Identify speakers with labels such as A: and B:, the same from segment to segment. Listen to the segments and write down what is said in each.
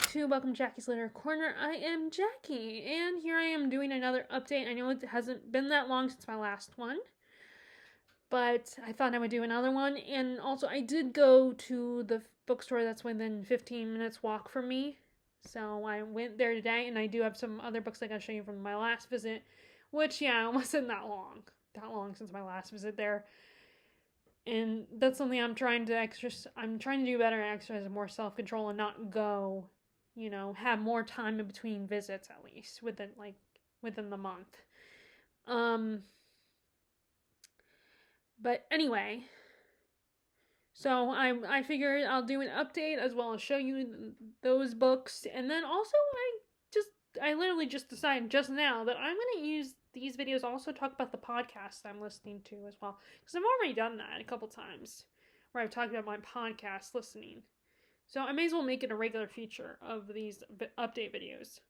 A: to Welcome to Jackie's Literary Corner. I am Jackie, and here I am doing another update. I know it hasn't been that long since my last one, but I thought I would do another one. And also, I did go to the bookstore that's within 15 minutes walk from me. So I went there today, and I do have some other books I gotta show you from my last visit, which, yeah, it wasn't that long since my last visit there. And that's something I'm trying to I'm trying to do better at exercising more self-control and not go, have more time in between visits, at least within the month. But anyway, so I figured I'll do an update as well as show you those books, and then also I literally just decided just now that I'm going to use these videos also talk about the podcast I'm listening to as well, because I've already done that a couple times where I've talked about my podcast listening. So I may as well make it a regular feature of these update videos.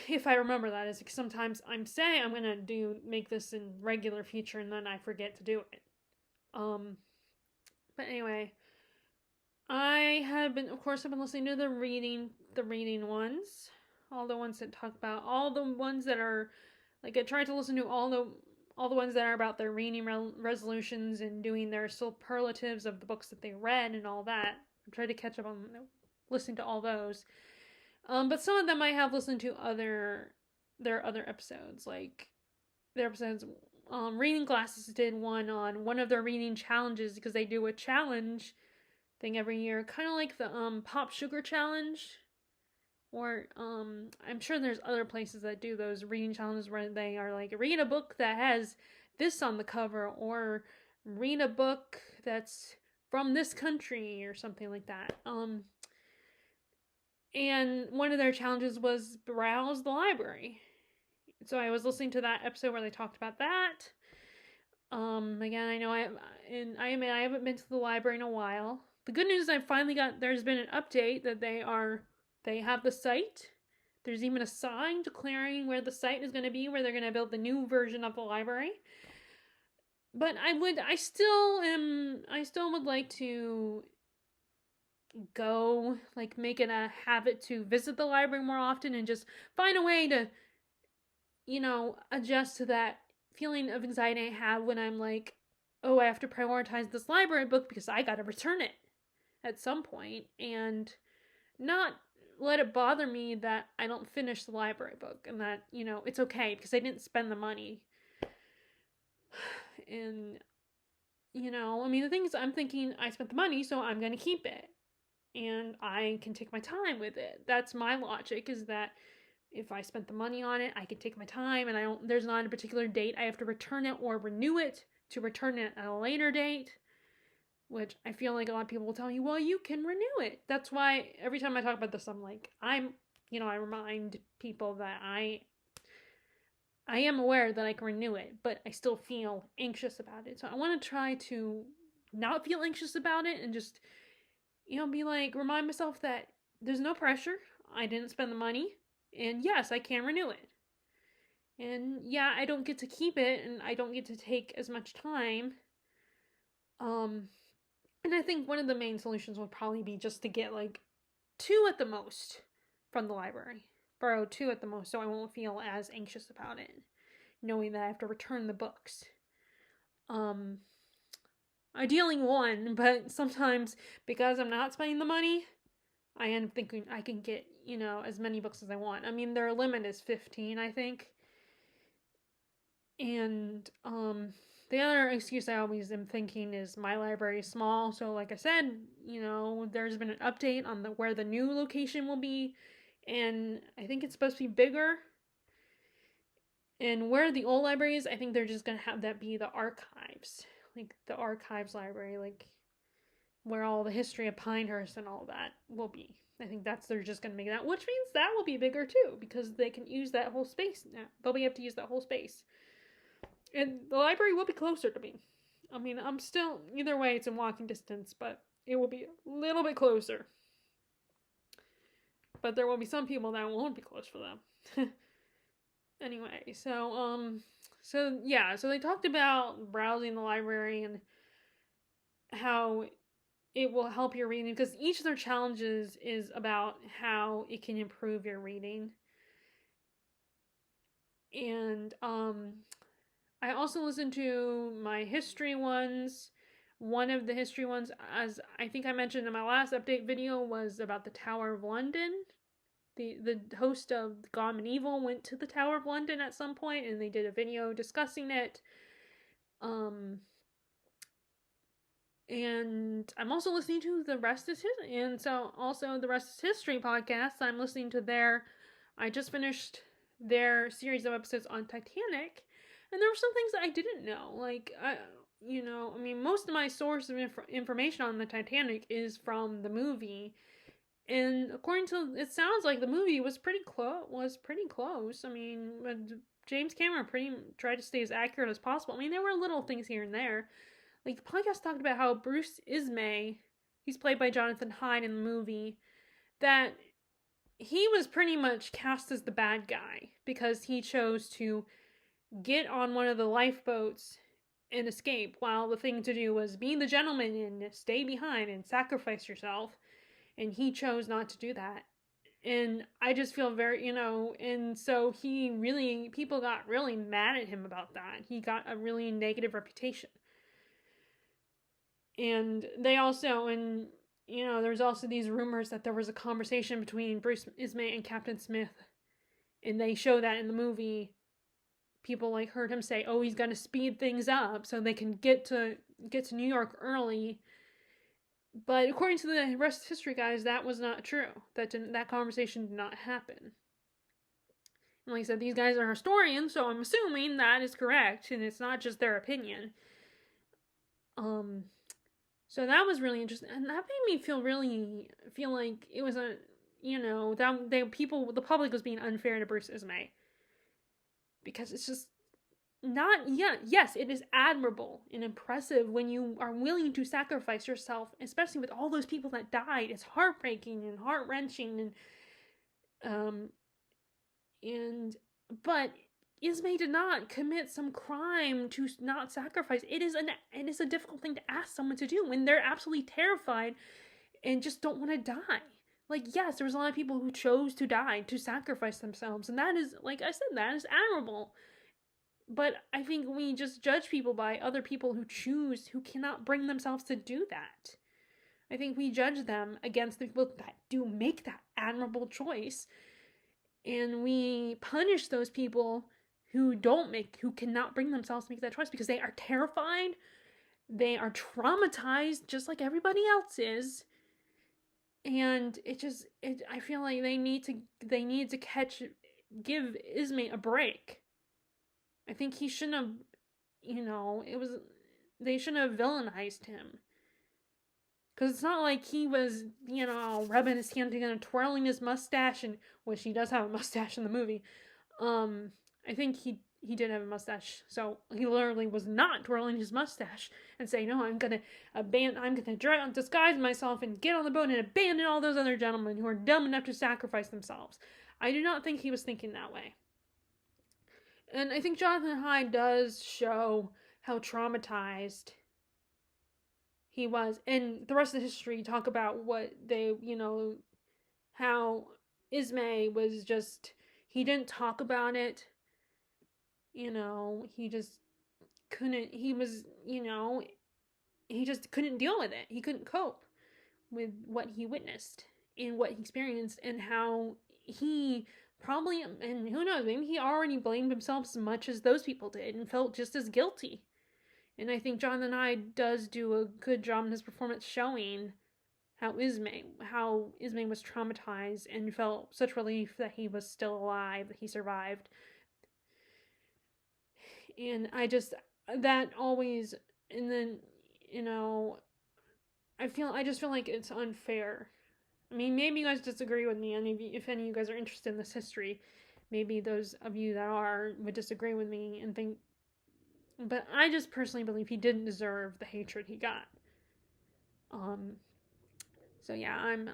A: If I remember that, is because sometimes I'm saying I'm gonna make this in regular feature and then I forget to do it. But anyway, I've been listening to the reading ones, all the ones that talk about all the ones that are like I tried to listen to all the ones that are about their reading resolutions and doing their superlatives of the books that they read and all that. I tried to catch up on listening to all those. But some of them I have listened to their other episodes, like their episodes. Reading Glasses did one of their reading challenges, because they do a challenge thing every year, kind of like the Pop Sugar Challenge. Or I'm sure there's other places that do those reading challenges where they are like, read a book that has this on the cover, or read a book that's from this country, or something like that. And one of their challenges was browse the library. So I was listening to that episode where they talked about that. Again, I know I haven't been to the library in a while. The good news is there's been an update that they have the site. There's even a sign declaring where the site is going to be, where they're going to build the new version of the library. But I still would like to go, like, make it a habit to visit the library more often and just find a way to, adjust to that feeling of anxiety I have when I'm like, oh, I have to prioritize this library book because I got to return it at some point, and not let it bother me that I don't finish the library book, and that, it's okay because I didn't spend the money. And, the thing is, I'm thinking I spent the money, so I'm going to keep it. And I can take my time with it. That's my logic, is that if I spent the money on it, I can take my time, and there's not a particular date I have to return it or renew it to return it at a later date, which I feel like a lot of people will tell me, well, you can renew it. That's why every time I talk about this, I'm like, I remind people that I am aware that I can renew it, but I still feel anxious about it. So I want to try to not feel anxious about it and just, be like, remind myself that there's no pressure. I didn't spend the money, and yes, I can renew it. And yeah, I don't get to keep it, and I don't get to take as much time. And I think one of the main solutions would probably be just to get like 2 at the most from the library. Borrow 2 at the most, so I won't feel as anxious about it, knowing that I have to return the books. Ideally 1, but sometimes because I'm not spending the money, I end up thinking I can get, as many books as I want. I mean, their limit is 15, I think. And the other excuse I always am thinking is my library is small. So like I said, there's been an update on where the new location will be, and I think it's supposed to be bigger. And where the old library is, I think they're just going to have that be the archives. Like the archives library, like where all the history of Pinehurst and all that will be. I think they're just going to make that, which means that will be bigger too, because they can use that whole space now. They'll be able to use that whole space. And the library will be closer to me. I mean, I'm still, either way, it's in walking distance, but it will be a little bit closer. But there will be some people that won't be close for them. Anyway, so they talked about browsing the library and how it will help your reading, because each of their challenges is about how it can improve your reading. And I also listen to my history ones. One of the history ones, as I think I mentioned in my last update video, was about the Tower of London. The host of Gone Medieval went to the Tower of London at some point, and they did a video discussing it. And I'm also listening to the Rest is History, and so also the Rest is History podcast. I'm listening to their. I just finished their series of episodes on Titanic, and there were some things that I didn't know. Like, I mean, most of my source of information on the Titanic is from the movie, and according to it, sounds like the movie was pretty close. I mean, James Cameron pretty tried to stay as accurate as possible. I mean, there were little things here and there. Like, the podcast talked about how Bruce Ismay, he's played by Jonathan Hyde in the movie, that he was pretty much cast as the bad guy because he chose to get on one of the lifeboats and escape, while the thing to do was be the gentleman and stay behind and sacrifice yourself. And he chose not to do that. And I just feel very, and so people got really mad at him about that. He got a really negative reputation. And they also, there's also these rumors that there was a conversation between Bruce Ismay and Captain Smith. And they show that in the movie. People heard him say, "Oh, he's going to speed things up so they can get to New York early." But according to the Rest of History guys, that was not true. That conversation did not happen. And like I said, these guys are historians, so I'm assuming that is correct, and it's not just their opinion. So that was really interesting, and that made me feel like it was the public was being unfair to Bruce Ismay, because it's just not, yes, it is admirable and impressive when you are willing to sacrifice yourself, especially with all those people that died. It's heartbreaking and heart-wrenching, but Ismay did not commit some crime to not sacrifice. It is a difficult thing to ask someone to do when they're absolutely terrified and just don't want to die. Like, yes, there was a lot of people who chose to die, to sacrifice themselves, and that is, like I said, that is admirable. But I think we just judge people by other people who cannot bring themselves to do that. I think we judge them against the people that do make that admirable choice. And we punish those people who cannot bring themselves to make that choice because they are terrified. They are traumatized just like everybody else is. And I feel like they need to give Ismay a break. I think he shouldn't have, they shouldn't have villainized him. Because it's not like he was, rubbing his hand together, twirling his mustache, which he does have a mustache in the movie. I think he did have a mustache, so he literally was not twirling his mustache and saying, "No, I'm gonna disguise myself and get on the boat and abandon all those other gentlemen who are dumb enough to sacrifice themselves." I do not think he was thinking that way. And I think Jonathan Hyde does show how traumatized he was. And the rest of the history talk about what they, how Ismay was just, he didn't talk about it. He just couldn't, he just couldn't deal with it. He couldn't cope with what he witnessed and what he experienced, and how he probably, and who knows, maybe he already blamed himself as much as those people did and felt just as guilty. And I think Jonathan Hyde does do a good job in his performance showing how Ismay was traumatized and felt such relief that he was still alive, that he survived. And I just just feel like it's unfair. I mean, maybe you guys disagree with me, and if any of you guys are interested in this history, maybe those of you that would disagree with me and think, but I just personally believe he didn't deserve the hatred he got. So yeah, and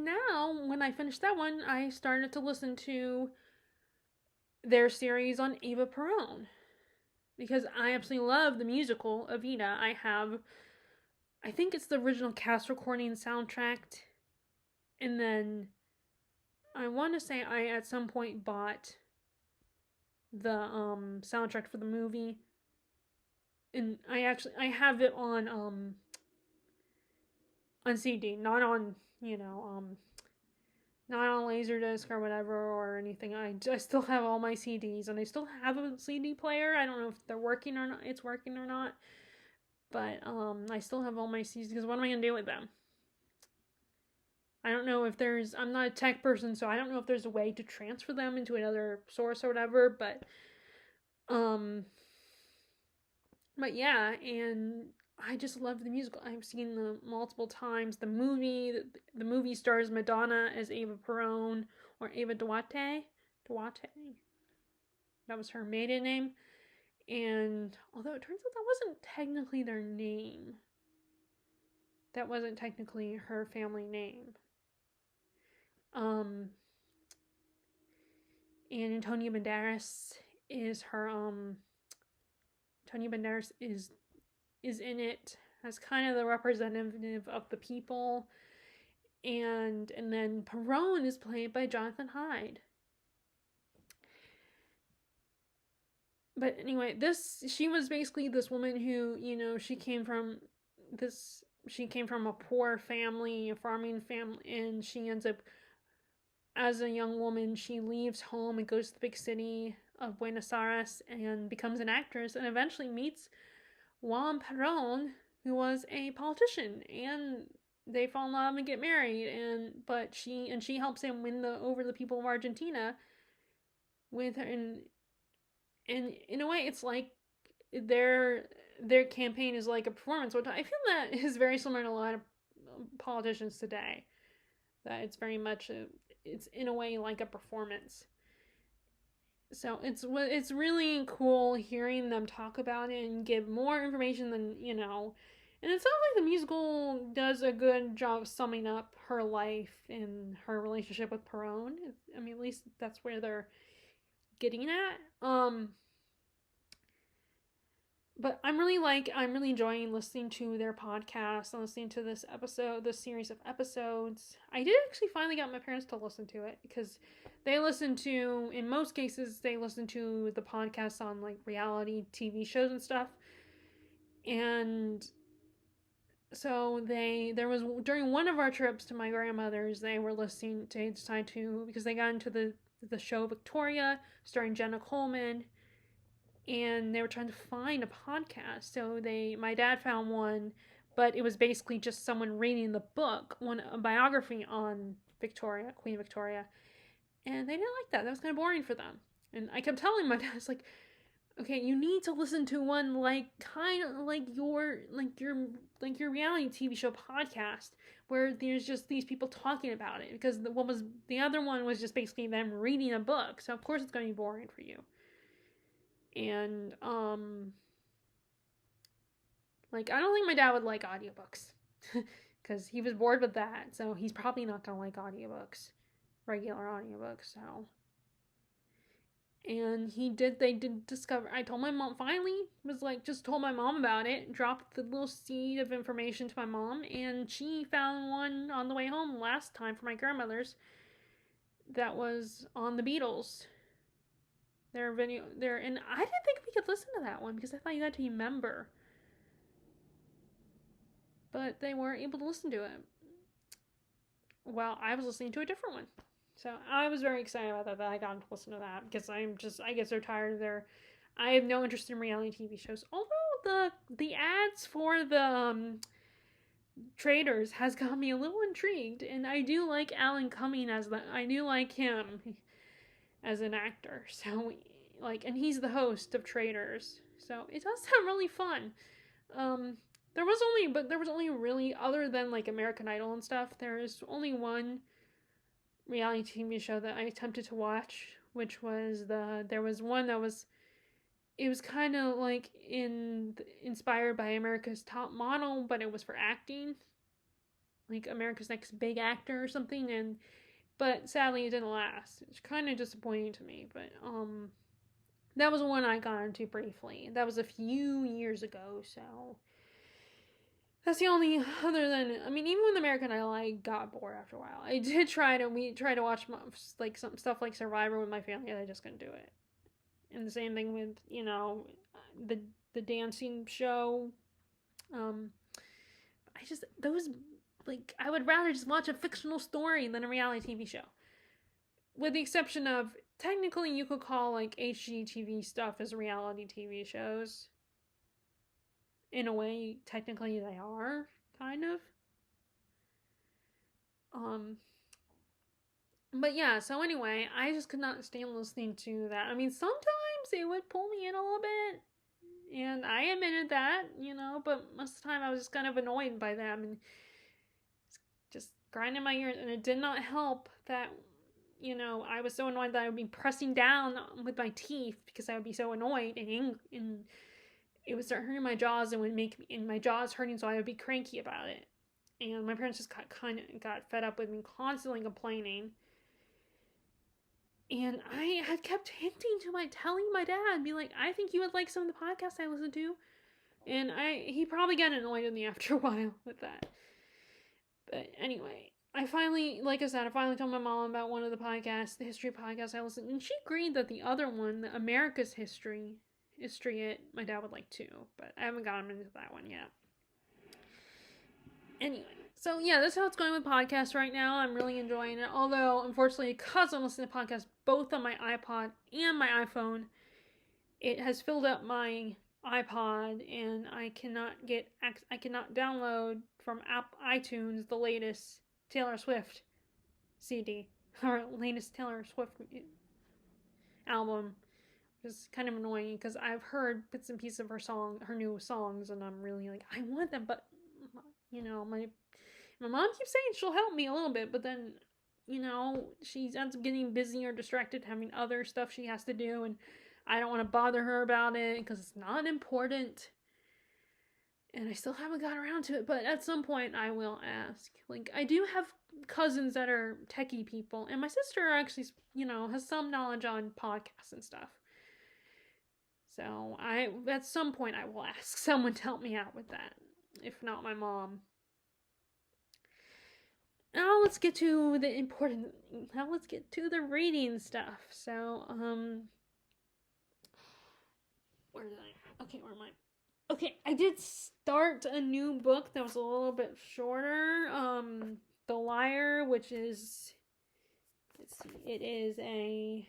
A: now when I finished that one, I started to listen to their series on Eva Peron, because I absolutely love the musical Evita. I I think it's the original cast recording soundtrack, and then I want to say I at some point bought the soundtrack for the movie, and I have it on CD, not on not on Laserdisc or whatever or anything. I still have all my CDs, and I still have a CD player. I don't know if they're working or not. It's working or not, but I still have all my CDs because what am I gonna do with them? I don't know if there's. I'm not a tech person, so I don't know if there's a way to transfer them into another source or whatever. Um, but yeah, and I just love the musical. I've seen them multiple times. The movie stars Madonna as Ava Perón or Ava Duarte. Duarte. That was her maiden name. And although it turns out that wasn't technically their name, that wasn't technically her family name. And Antonio Banderas is her Antonio Banderas is in it as kind of the representative of the people, and then Perón is played by Jonathan Hyde. But anyway, she was basically this woman who, she came from a poor family, a farming family, and she ends up, as a young woman, she leaves home and goes to the big city of Buenos Aires and becomes an actress, and eventually meets Juan Perón, who was a politician, and they fall in love and get married, but she helps him win over the people of Argentina with her, and in a way it's like their campaign is like a performance, which I feel that is very similar to a lot of politicians today, that it's very much it's in a way like a performance. So it's really cool hearing them talk about it and give more information than, and it sounds like the musical does a good job of summing up her life and her relationship with Perón. I mean, at least that's where they're getting at. But I'm really enjoying listening to their podcast and listening to this series of episodes. I did actually finally get my parents to listen to it, because in most cases, they listen to the podcasts on like reality TV shows and stuff. And so during one of our trips to my grandmother's, they decided to, because they got into the show Victoria, starring Jenna Coleman, and they were trying to find a podcast. So my dad found one, but it was basically just someone reading the book, a biography on Victoria, Queen Victoria, and they didn't like that. That was kind of boring for them. And I kept telling my dad, it's like, okay, you need to listen to one like kind of like your reality TV show podcast, where there's just these people talking about it, because the other one was just basically them reading a book. So of course it's going to be boring for you. And I don't think my dad would like audiobooks, because he was bored with that. So he's probably not gonna like regular audiobooks. So, and they did discover. I told my mom, finally just told my mom about it, dropped the little seed of information to my mom, and she found one on the way home last time for my grandmother's that was on the Beatles. Their video there, and I didn't think we could listen to that one, because I thought you had to be a member. But they weren't able to listen to it. Well, I was listening to a different one. So I was very excited about that I got to listen to that, because I get so tired of I have no interest in reality TV shows. Although the ads for the Traders has got me a little intrigued, and I do like Alan Cumming I do like him as an actor. So and he's the host of Traders. So it does sound really fun. There was only really, other than like American Idol and stuff, there's only one reality TV show that I attempted to watch, which was there was one that was, it was kind of like inspired by America's Top Model, but it was for acting, like America's Next Big Actor or something, but sadly it didn't last. It's kind of disappointing to me, but that was one I got into briefly. That was a few years ago, so That's the only other than, I mean, even with American Idol, I got bored after a while. I did we tried to watch like some stuff like Survivor with my family, and I just couldn't do it. And the same thing with the the dancing show. Um, I just those like I would rather just watch a fictional story than a reality TV show. With the exception of technically you could call like HGTV stuff as reality TV shows. In a way, technically they are, kind of. Um but yeah, so anyway, I just could not stand listening to that. I mean, sometimes it would pull me in a little bit, and I admitted that, but most of the time I was just kind of annoyed by them and just grinding my ears, and it did not help that I was so annoyed that I would be pressing down with my teeth because I would be so annoyed and it would start hurting my jaws and would make me, and my jaws hurting, so I would be cranky about it. And my parents just got fed up with me constantly complaining. And I had kept telling my dad, be like, I think you would like some of the podcasts I listen to. And he probably got annoyed with me after a while with that. But anyway, I finally told my mom about one of the podcasts, the history podcast I listened, and she agreed that the other one, the America's History It, my dad would like too, but I haven't gotten into that one yet. Anyway, so yeah, that's how it's going with podcasts right now. I'm really enjoying it. Although, unfortunately, because I'm listening to podcasts both on my iPod and my iPhone, it has filled up my iPod, and I cannot download from iTunes the latest Taylor Swift CD or latest Taylor Swift album. It's kind of annoying because I've heard bits and pieces of her new songs, and I'm really like, I want them, but my mom keeps saying she'll help me a little bit, but then she ends up getting busy or distracted, having other stuff she has to do, and I don't want to bother her about it because it's not important. And I still haven't got around to it, but at some point I will ask. Like, I do have cousins that are techie people, and my sister actually, has some knowledge on podcasts and stuff. So at some point I will ask someone to help me out with that, if not my mom. Now let's get to the important. Now let's get to the reading stuff. So where am I? Okay, I did start a new book that was a little bit shorter. The Liar, which is, it is a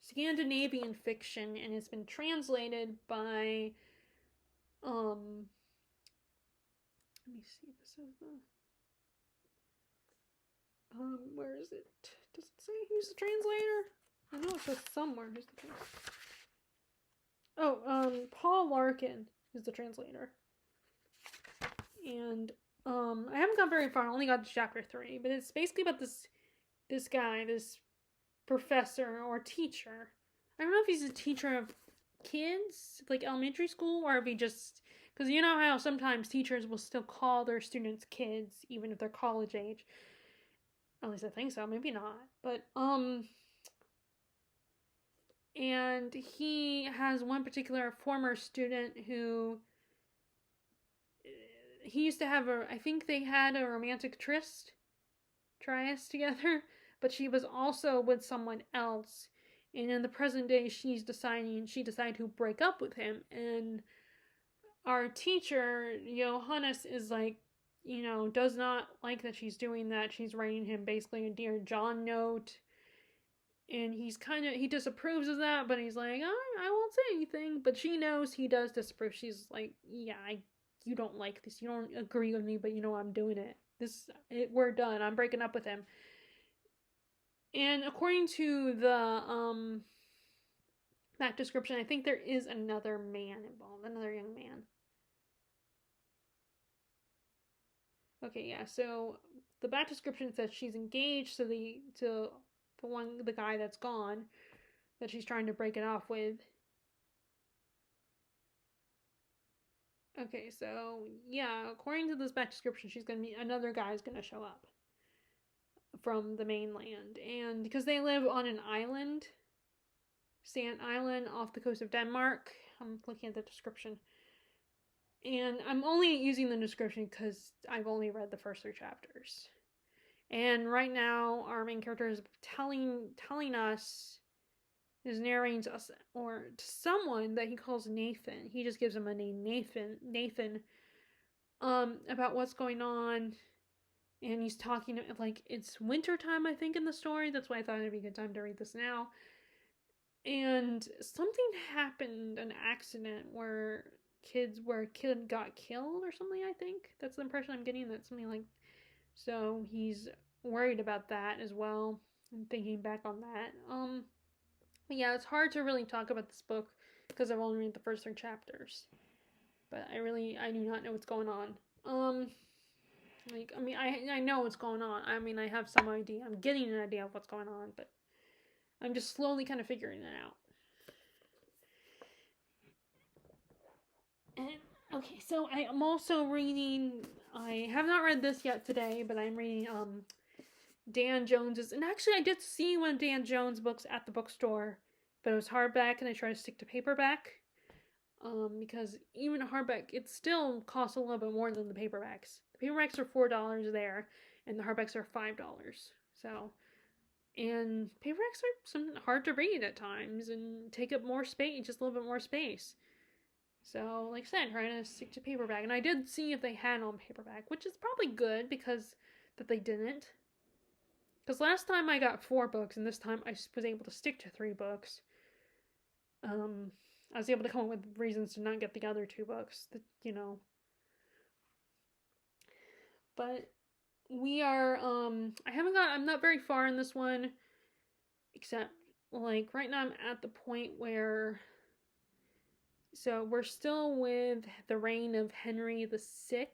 A: Scandinavian fiction, and it's been translated by let me see, this is the where is it? Does it say who's the translator? I know it says somewhere who's the translator. Oh, Paul Larkin is the translator. And I haven't gone very far. I only got to chapter 3, but it's basically about this guy, this professor or teacher. I don't know if he's a teacher of kids, like elementary school, or if he just, because you know how sometimes teachers will still call their students kids even if they're college age. At least I think so. Maybe not, but and he has one particular former student who he used to have I think they had a romantic tryst together, but she was also with someone else. And in the present day, she decided to break up with him. And our teacher, Johannes, is like, does not like that she's doing that. She's writing him basically a Dear John note. And he disapproves of that, but he's like, I won't say anything. But she knows he does disapprove. She's like, yeah, you don't like this. You don't agree with me, but I'm doing it. We're done. I'm breaking up with him. And according to the that description, I think there is another man involved, another young man. Okay, yeah. So the back description says she's engaged to the guy that's gone, that she's trying to break it off with. Okay, so yeah, according to this back description, another guy's gonna show up from the mainland, and because they live on an island, Sand Island, off the coast of Denmark. I'm looking at the description. And I'm only using the description because I've only read the first 3 chapters. And right now, our main character is telling us, is narrating to us, or to someone that he calls Nathan. He just gives him a name, Nathan, about what's going on. And he's talking, like, it's winter time, I think, in the story. That's why I thought it'd be a good time to read this now. And something happened, an accident where a kid got killed or something, I think. That's the impression I'm getting, that something like, so he's worried about that as well. I'm thinking back on that. But yeah, it's hard to really talk about this book because I've only read the first 3 chapters. But I do not know what's going on. I know what's going on. I mean, I have some idea. I'm getting an idea of what's going on, but I'm just slowly kind of figuring it out. And okay, so I am also reading. I have not read this yet today, but I'm reading Dan Jones's. And actually, I did see one of Dan Jones' books at the bookstore, but it was hardback, and I tried to stick to paperback. Because even a hardback, it still costs a little bit more than the paperbacks. The paperbacks are $4 there, and the hardbacks are $5. So, and paperbacks are something hard to read at times and take up more space, just a little bit more space. So, like I said, trying to stick to paperback. And I did see if they had on paperback, which is probably good because that they didn't. Because last time I got 4 books, and this time I was able to stick to 3 books. I was able to come up with reasons to not get the other 2 books, that, But we are, I'm not very far in this one, except, like, right now I'm at the point where, so we're still with the reign of Henry VI,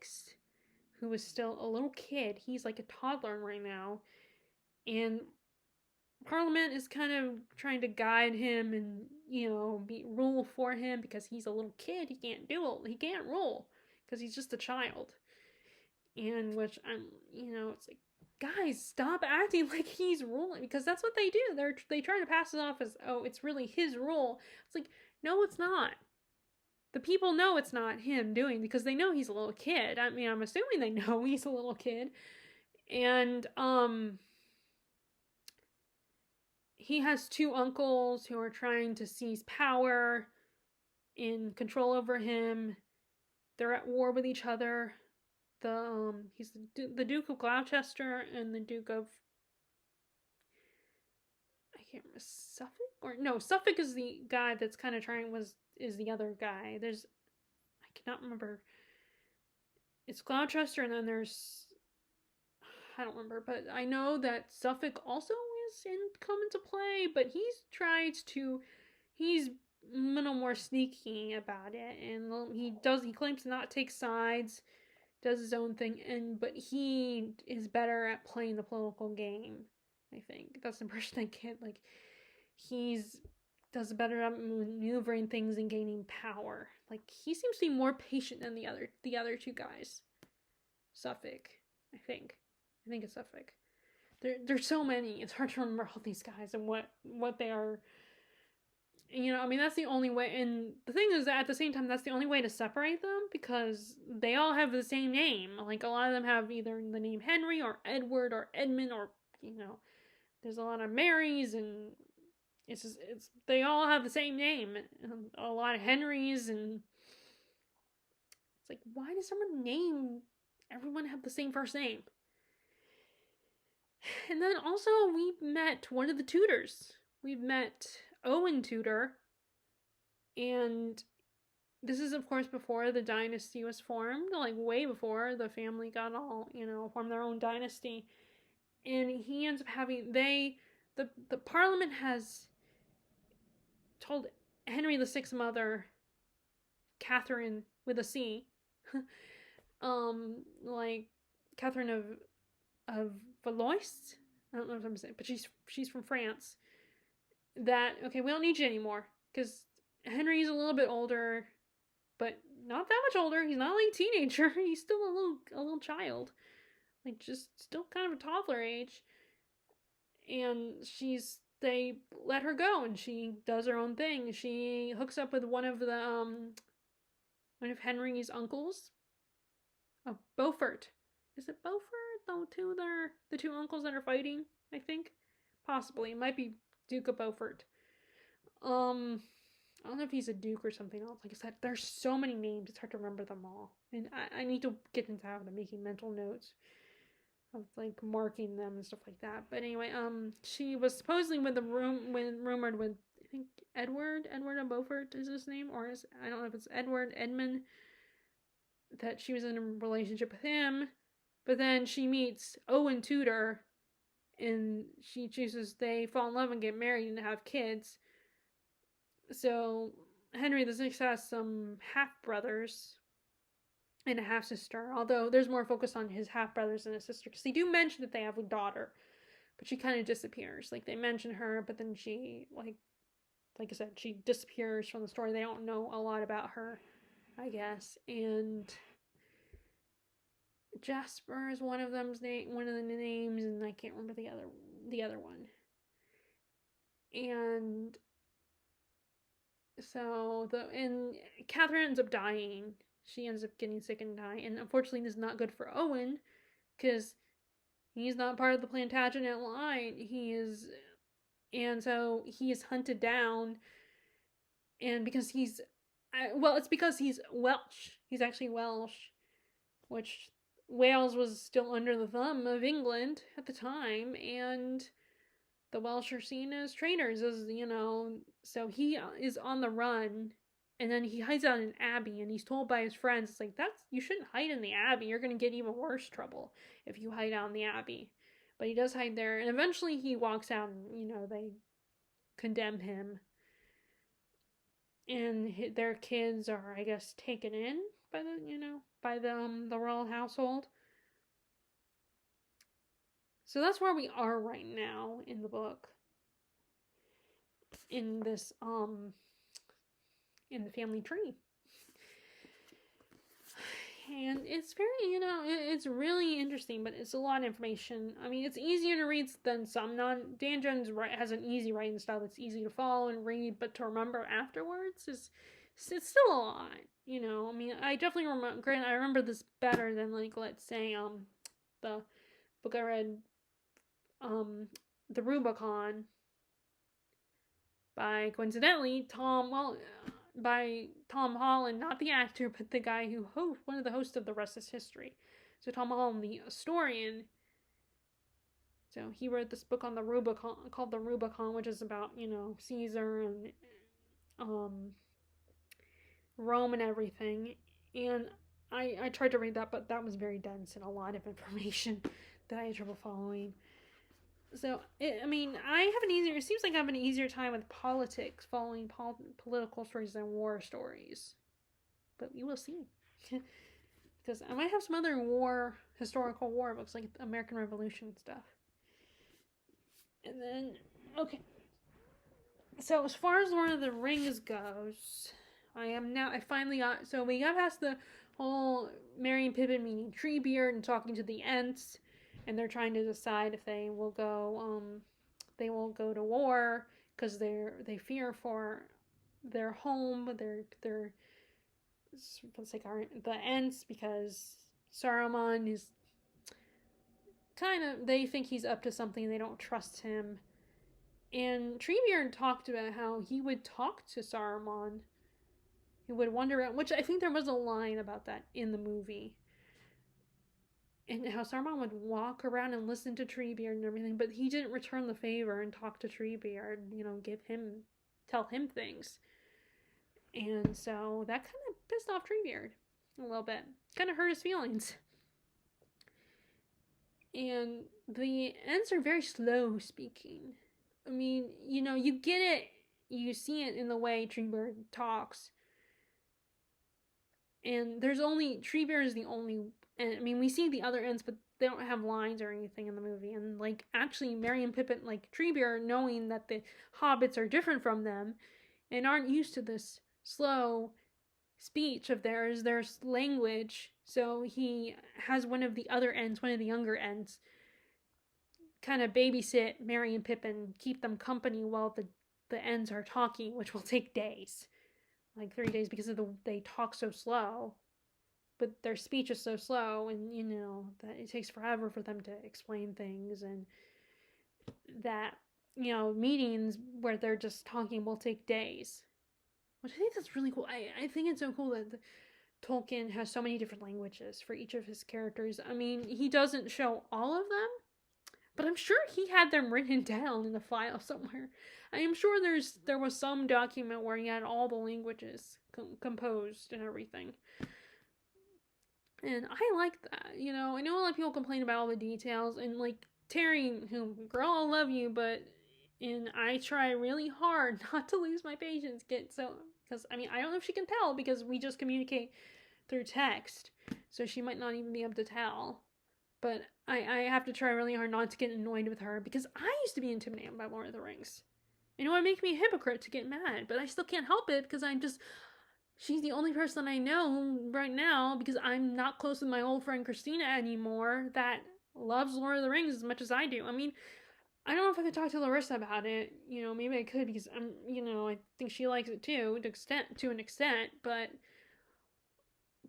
A: who is still a little kid. He's like a toddler right now, and Parliament is kind of trying to guide him and, rule for him because he's a little kid. He can't rule because he's just a child. And which it's like, guys, stop acting like he's ruling, because that's what they do. They try to pass it off as, oh, it's really his rule. It's like, no, it's not. The people know it's not him doing, because they know he's a little kid. I mean, I'm assuming they know he's a little kid. And he has 2 uncles who are trying to seize power and control over him. They're at war with each other. He's the Duke of Gloucester and the Duke of, I can't remember, Suffolk is the guy that's kind of is the other guy. I cannot remember. It's Gloucester, and then there's, I don't remember, but I know that Suffolk also come into play, but he's a little more sneaky about it, and he claims to not take sides, does his own thing, but he is better at playing the political game. I think that's the impression I get. Like, does better at maneuvering things and gaining power. Like, he seems to be more patient than the other 2 guys. Suffolk, I think it's Suffolk. There's so many. It's hard to remember all these guys and what they are. That's the only way. And the thing is that at the same time, that's the only way to separate them, because they all have the same name. Like, a lot of them have either the name Henry or Edward or Edmund, or, there's a lot of Marys, and they all have the same name. And a lot of Henrys, and it's like, why does everyone have the same first name? And then also, we met one of the tutors. We've met Owen Tudor, and this is, of course, before the dynasty was formed, like way before the family got all, formed their own dynasty. And he ends up having, the Parliament has told Henry VI's mother, Catherine with a C, like Catherine of Valois, I don't know what I'm saying, but she's from France, that, okay, we don't need you anymore, because Henry's a little bit older, but not that much older. He's not like a teenager. He's still a little child, like, just still kind of a toddler age. And they let her go, and she does her own thing. She hooks up with one of the one of Henry's uncles. Oh, Beaufort. Is it Beaufort? The two uncles that are fighting, I think. Possibly. It might be Duke of Beaufort. I don't know if he's a duke or something else. Like I said, there's so many names, it's hard to remember them all. And I need to get into the habit of making mental notes of like marking them and stuff like that. But anyway, she was supposedly rumored with, I think, Edward of Beaufort is his name, or I don't know if it's Edmund, that she was in a relationship with him. But then she meets Owen Tudor, and they fall in love and get married and have kids. So Henry VI has some half brothers and a half sister, although there's more focus on his half brothers and his sister, because they do mention that they have a daughter, but she kind of disappears. Like, they mention her, but then she, like I said, she disappears from the story. They don't know a lot about her, I guess. And Jasper is one of the names, and I can't remember the other one. And so Catherine ends up dying. She ends up getting sick and dying, and unfortunately, this is not good for Owen, because he's not part of the Plantagenet line. So he is hunted down, and because it's because he's Welsh. He's actually Welsh, which Wales was still under the thumb of England at the time, and the Welsh are seen as traitors, so he is on the run, and then he hides out in an abbey, and he's told by his friends, it's like, you shouldn't hide in the abbey, you're going to get even worse trouble if you hide out in the abbey. But he does hide there, and eventually he walks out, and, they condemn him, and their kids are, I guess, taken in by the royal household. So that's where we are right now in the book. In this, in the family tree. And it's very, it's really interesting, but it's a lot of information. I mean, it's easier to read than some. Dan Jones has an easy writing style that's easy to follow and read, but to remember afterwards it's still a lot. I mean, I definitely remember this better than, like, let's say, the book I read, The Rubicon, by, coincidentally, by Tom Holland, not the actor, but the guy one of the hosts of The Rest is History. So Tom Holland, the historian, so he wrote this book on the Rubicon, called The Rubicon, which is about, Caesar and Rome and everything. And I tried to read that, but that was very dense and a lot of information that I had trouble following. So, it seems like I have an easier time with politics, following political stories than war stories. But we will see. Because I might have some other historical war books, like American Revolution stuff. And then, okay. So, as far as Lord of the Rings goes, I finally got, so we got past the whole Merry and Pippin meeting Treebeard and talking to the Ents. And they're trying to decide if they will go to war, because they fear for their home, the Ents, because Saruman is they think he's up to something, they don't trust him. And Treebeard talked about how he would talk to Saruman. He would wander around, which I think there was a line about that in the movie. And how Saruman would walk around and listen to Treebeard and everything, but he didn't return the favor and talk to Treebeard, tell him things. And so that kind of pissed off Treebeard a little bit. Kind of hurt his feelings. And the Ents are very slow speaking. I mean, you get it, you see it in the way Treebeard talks. And Treebeard is the only, and I mean, we see the other Ents, but they don't have lines or anything in the movie. And, like, actually, Merry and Pippin, like, Treebeard, knowing that the hobbits are different from them and aren't used to this slow speech of theirs, their language, so he has one of the younger Ents, kind of babysit Merry and Pippin, keep them company while the Ents are talking, which will take days. like 3 days because they talk so slow, but their speech is so slow, and that it takes forever for them to explain things, and that meetings where they're just talking will take days, which I think that's really cool. I think it's so cool that Tolkien has so many different languages for each of his characters. I mean, he doesn't show all of them, but I'm sure he had them written down in a file somewhere. I am sure there was some document where he had all the languages composed and everything. And I like that. I know a lot of people complain about all the details, and like Terry, who, girl, I love you, but and I try really hard not to lose my patience. Because I mean, I don't know if she can tell because we just communicate through text, so she might not even be able to tell. But I have to try really hard not to get annoyed with her because I used to be intimidated by Lord of the Rings. It would make me a hypocrite to get mad, but I still can't help it because she's the only person I know right now, because I'm not close with my old friend Christina anymore, that loves Lord of the Rings as much as I do. I mean, I don't know if I could talk to Larissa about it. Maybe I could because I think she likes it too, to an extent, but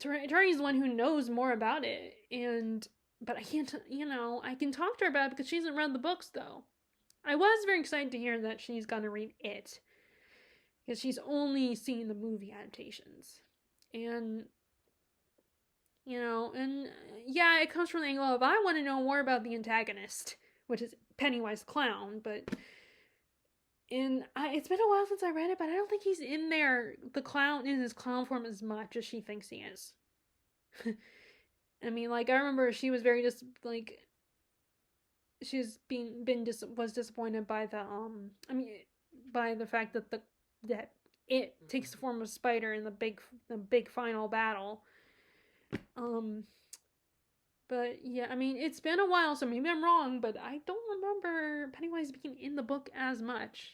A: Terry's the one who knows more about it, but I can't, I can talk to her about it because she hasn't read the books, though. I was very excited to hear that she's going to read it, because she's only seen the movie adaptations. And, and yeah, it comes from the angle of, I want to know more about the antagonist, which is Pennywise the Clown, it's been a while since I read it, but I don't think he's in there, the clown, in his clown form as much as she thinks he is. I mean, like, I remember she was very she's was disappointed by by the fact that it takes the form of a spider in the big final battle. But yeah, I mean, it's been a while, so maybe I'm wrong, but I don't remember Pennywise being in the book as much.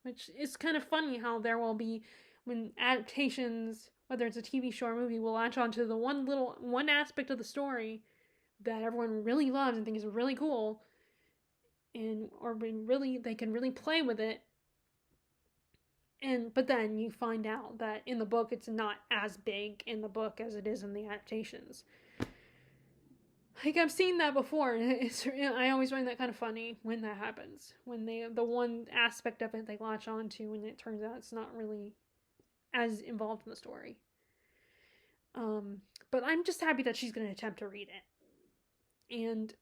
A: Which is kind of funny how there will be, when adaptations, whether it's a TV show or movie, will latch onto the one aspect of the story that everyone really loves and thinks is really cool, they can really play with it. But then you find out that in the book it's not as big in the book as it is in the adaptations. Like, I've seen that before, and I always find that kind of funny when that happens. When the one aspect of it they latch onto, and it turns out it's not really as involved in the story. But I'm just happy that she's going to attempt to read it.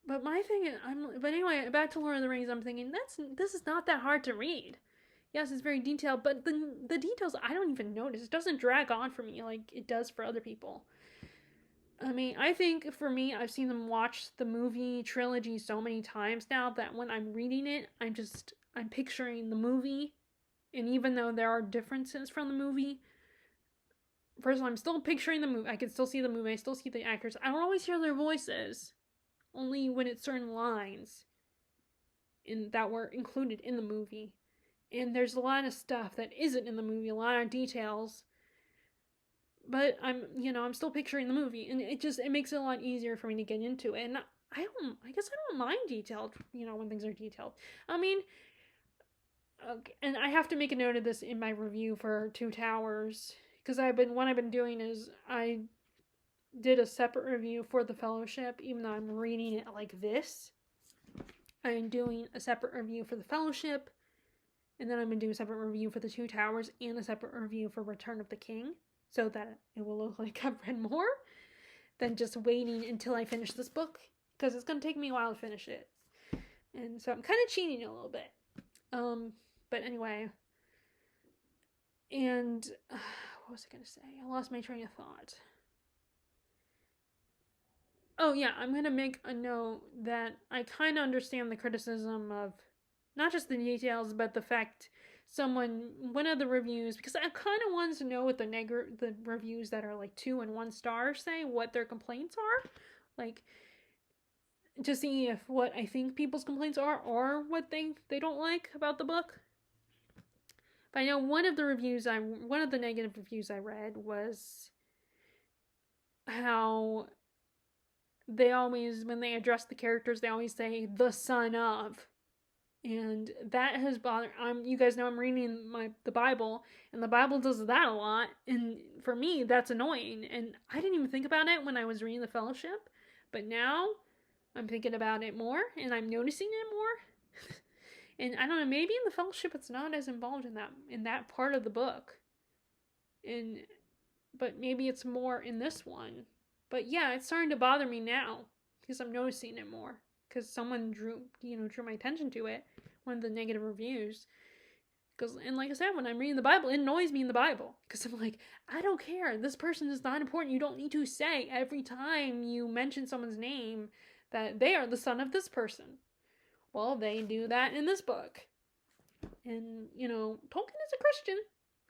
A: But my thing is, but anyway, back to Lord of the Rings, I'm thinking, this is not that hard to read. Yes, it's very detailed, but the details I don't even notice. It doesn't drag on for me like it does for other people. I mean, I think for me, I've seen them watch the movie trilogy so many times now that when I'm reading it, I'm picturing the movie. And even though there are differences from the movie, first of all, I'm still picturing the movie. I can still see the movie. I still see the actors. I don't always hear their voices, only when it's certain lines that were included in the movie. And there's a lot of stuff that isn't in the movie, a lot of details. But I'm still picturing the movie, and it makes it a lot easier for me to get into it. And I guess I don't mind detailed, when things are detailed. I mean, okay, and I have to make a note of this in my review for Two Towers, because what I've been doing is I did a separate review for The Fellowship, even though I'm reading it like this. I'm doing a separate review for The Fellowship, and then I'm going to do a separate review for The Two Towers, and a separate review for Return of the King, so that it will look like I've read more than just waiting until I finish this book, because it's going to take me a while to finish it. And so I'm kind of cheating a little bit. But anyway. And what was I going to say? I lost my train of thought. Oh yeah, I'm going to make a note that I kind of understand the criticism of not just the details, but the fact one of the reviews, because I kind of wanted to know what the reviews that are like 2 and 1 stars say, what their complaints are, like, to see if what I think people's complaints are, or what they don't like about the book. But I know one of the negative reviews I read was how they always, when they address the characters, they always say the son of, And that has bothered. You guys know I'm reading the Bible, and the Bible does that a lot. And for me, that's annoying. And I didn't even think about it when I was reading the Fellowship, but now I'm thinking about it more, and I'm noticing it more. And I don't know, maybe in the Fellowship it's not as involved in that part of the book, and but maybe it's more in this one. But yeah, it's starting to bother me now because I'm noticing it more because someone drew my attention to it, one of the negative reviews. And like I said, when I'm reading the Bible, it annoys me in the Bible because I'm like, I don't care. This person is not important. You don't need to say every time you mention someone's name that they are the son of this person. Well, they do that in this book. And, Tolkien is a Christian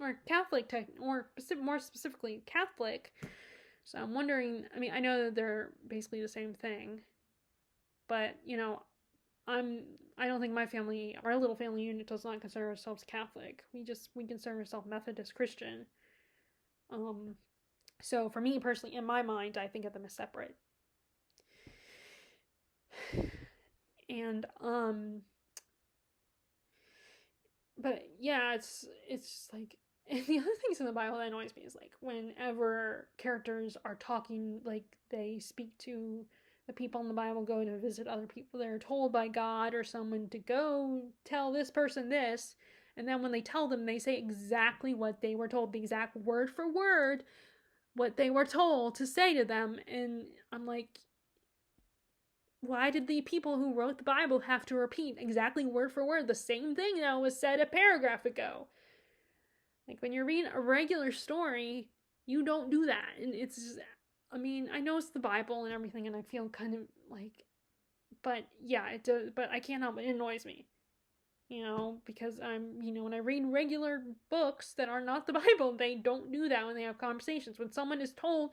A: or Catholic, or more specifically Catholic. So I'm wondering, I know that they're basically the same thing, but, I don't think our little family unit does not consider ourselves Catholic. We consider ourselves Methodist Christian. So for me personally, in my mind, I think of them as separate. And, but yeah, it's like, and the other things in the Bible that annoys me is like whenever characters are talking, like they speak to the people in the Bible, go to visit other people, they're told by God or someone to go tell this person this, and then when they tell them, they say exactly what they were told, the exact word for word what they were told to say to them. And I'm like, why did the people who wrote the Bible have to repeat exactly word for word the same thing that was said a paragraph ago? Like, when you're reading a regular story, you don't do that. And it's just, I know it's the Bible and everything, and I feel kind of like, but yeah, it does, but I can't help it. It annoys me, because when I read regular books that are not the Bible, they don't do that when they have conversations. When someone is told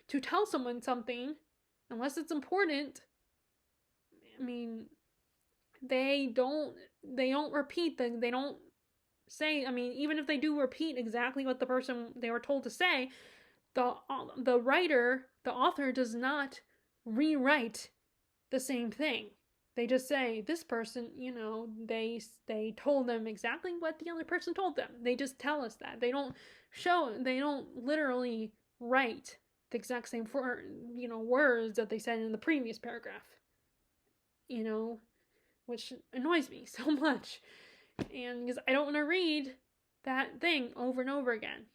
A: to tell someone something, unless it's important, they don't repeat things. They don't say, even if they do repeat exactly what the person they were told to say, the writer, the author, does not rewrite the same thing. They just say, this person, they told them exactly what the other person told them. They just tell us that. They don't literally write the exact same words that they said in the previous paragraph. Which annoys me so much. And because I don't want to read that thing over and over again.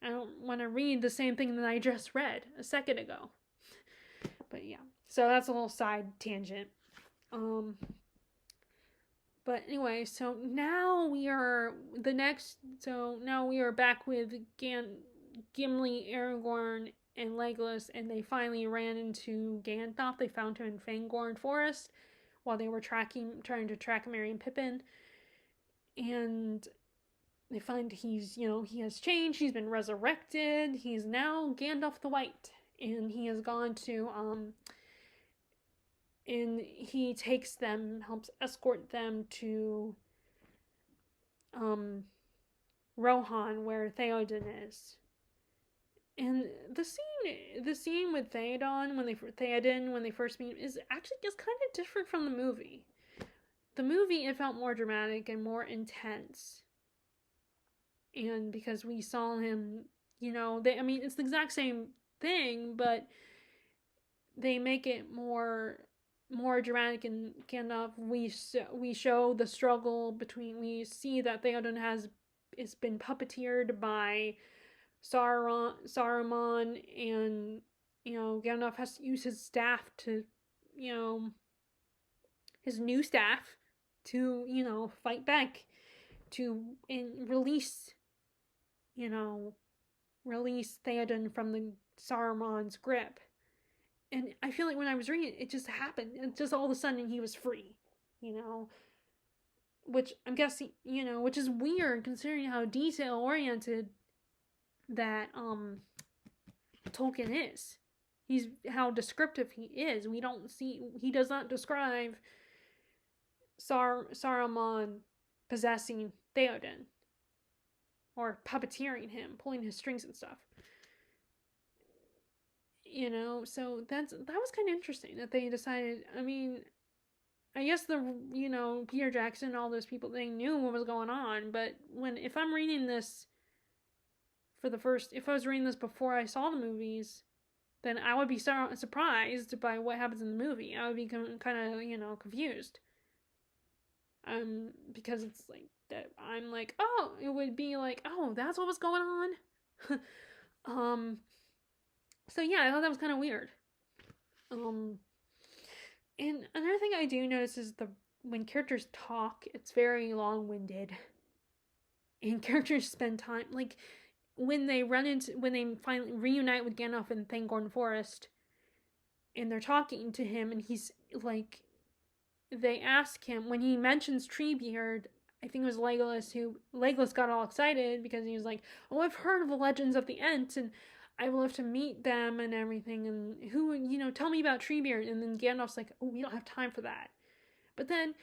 A: I don't want to read the same thing that I just read a second ago. But yeah, so that's a little side tangent. But anyway, so now we are back with Gimli, Aragorn, and Legolas, and they finally ran into Gandalf. They found him in Fangorn Forest while they were trying to track Merry and Pippin. And they find he has changed. He's been resurrected. He's now Gandalf the White. And he has gone to, and he takes them, helps escort them to, Rohan, where Theoden is. And the scene with Theoden when they first meet is actually just kind of different from the movie. The movie, it felt more dramatic and more intense. And because we saw him, it's the exact same thing, but they make it more dramatic. And Gandalf, we show the struggle between, we see that Theoden is been puppeteered by Saruman, and Gandalf has to use his staff to, his new staff to fight back and release Theoden from the Saruman's grip. And I feel like when I was reading it, it just happened. It just all of a sudden he was free, which I'm guessing, which is weird considering how detail oriented that Tolkien is. How descriptive he is. He does not describe Saruman possessing Theoden or puppeteering him, pulling his strings and stuff. So that was kind of interesting that they decided, I guess Peter Jackson, all those people, they knew what was going on. But if I'm reading this if I was reading this before I saw the movies, then I would be surprised by what happens in the movie. I would be kind of, confused. Because it's like that. I'm like, oh, it would be like, oh, that's what was going on. So yeah, I thought that was kind of weird. And another thing I do notice is when characters talk, it's very long-winded, and characters spend time like when they finally reunite with Gandalf in Fangorn Forest, and they're talking to him, and he's like, they ask him when he mentions Treebeard. I think it was Legolas got all excited because he was like, "Oh, I've heard of the legends of the Ents, and I would love to meet them and everything. And tell me about Treebeard." And then Gandalf's like, "Oh, we don't have time for that." But then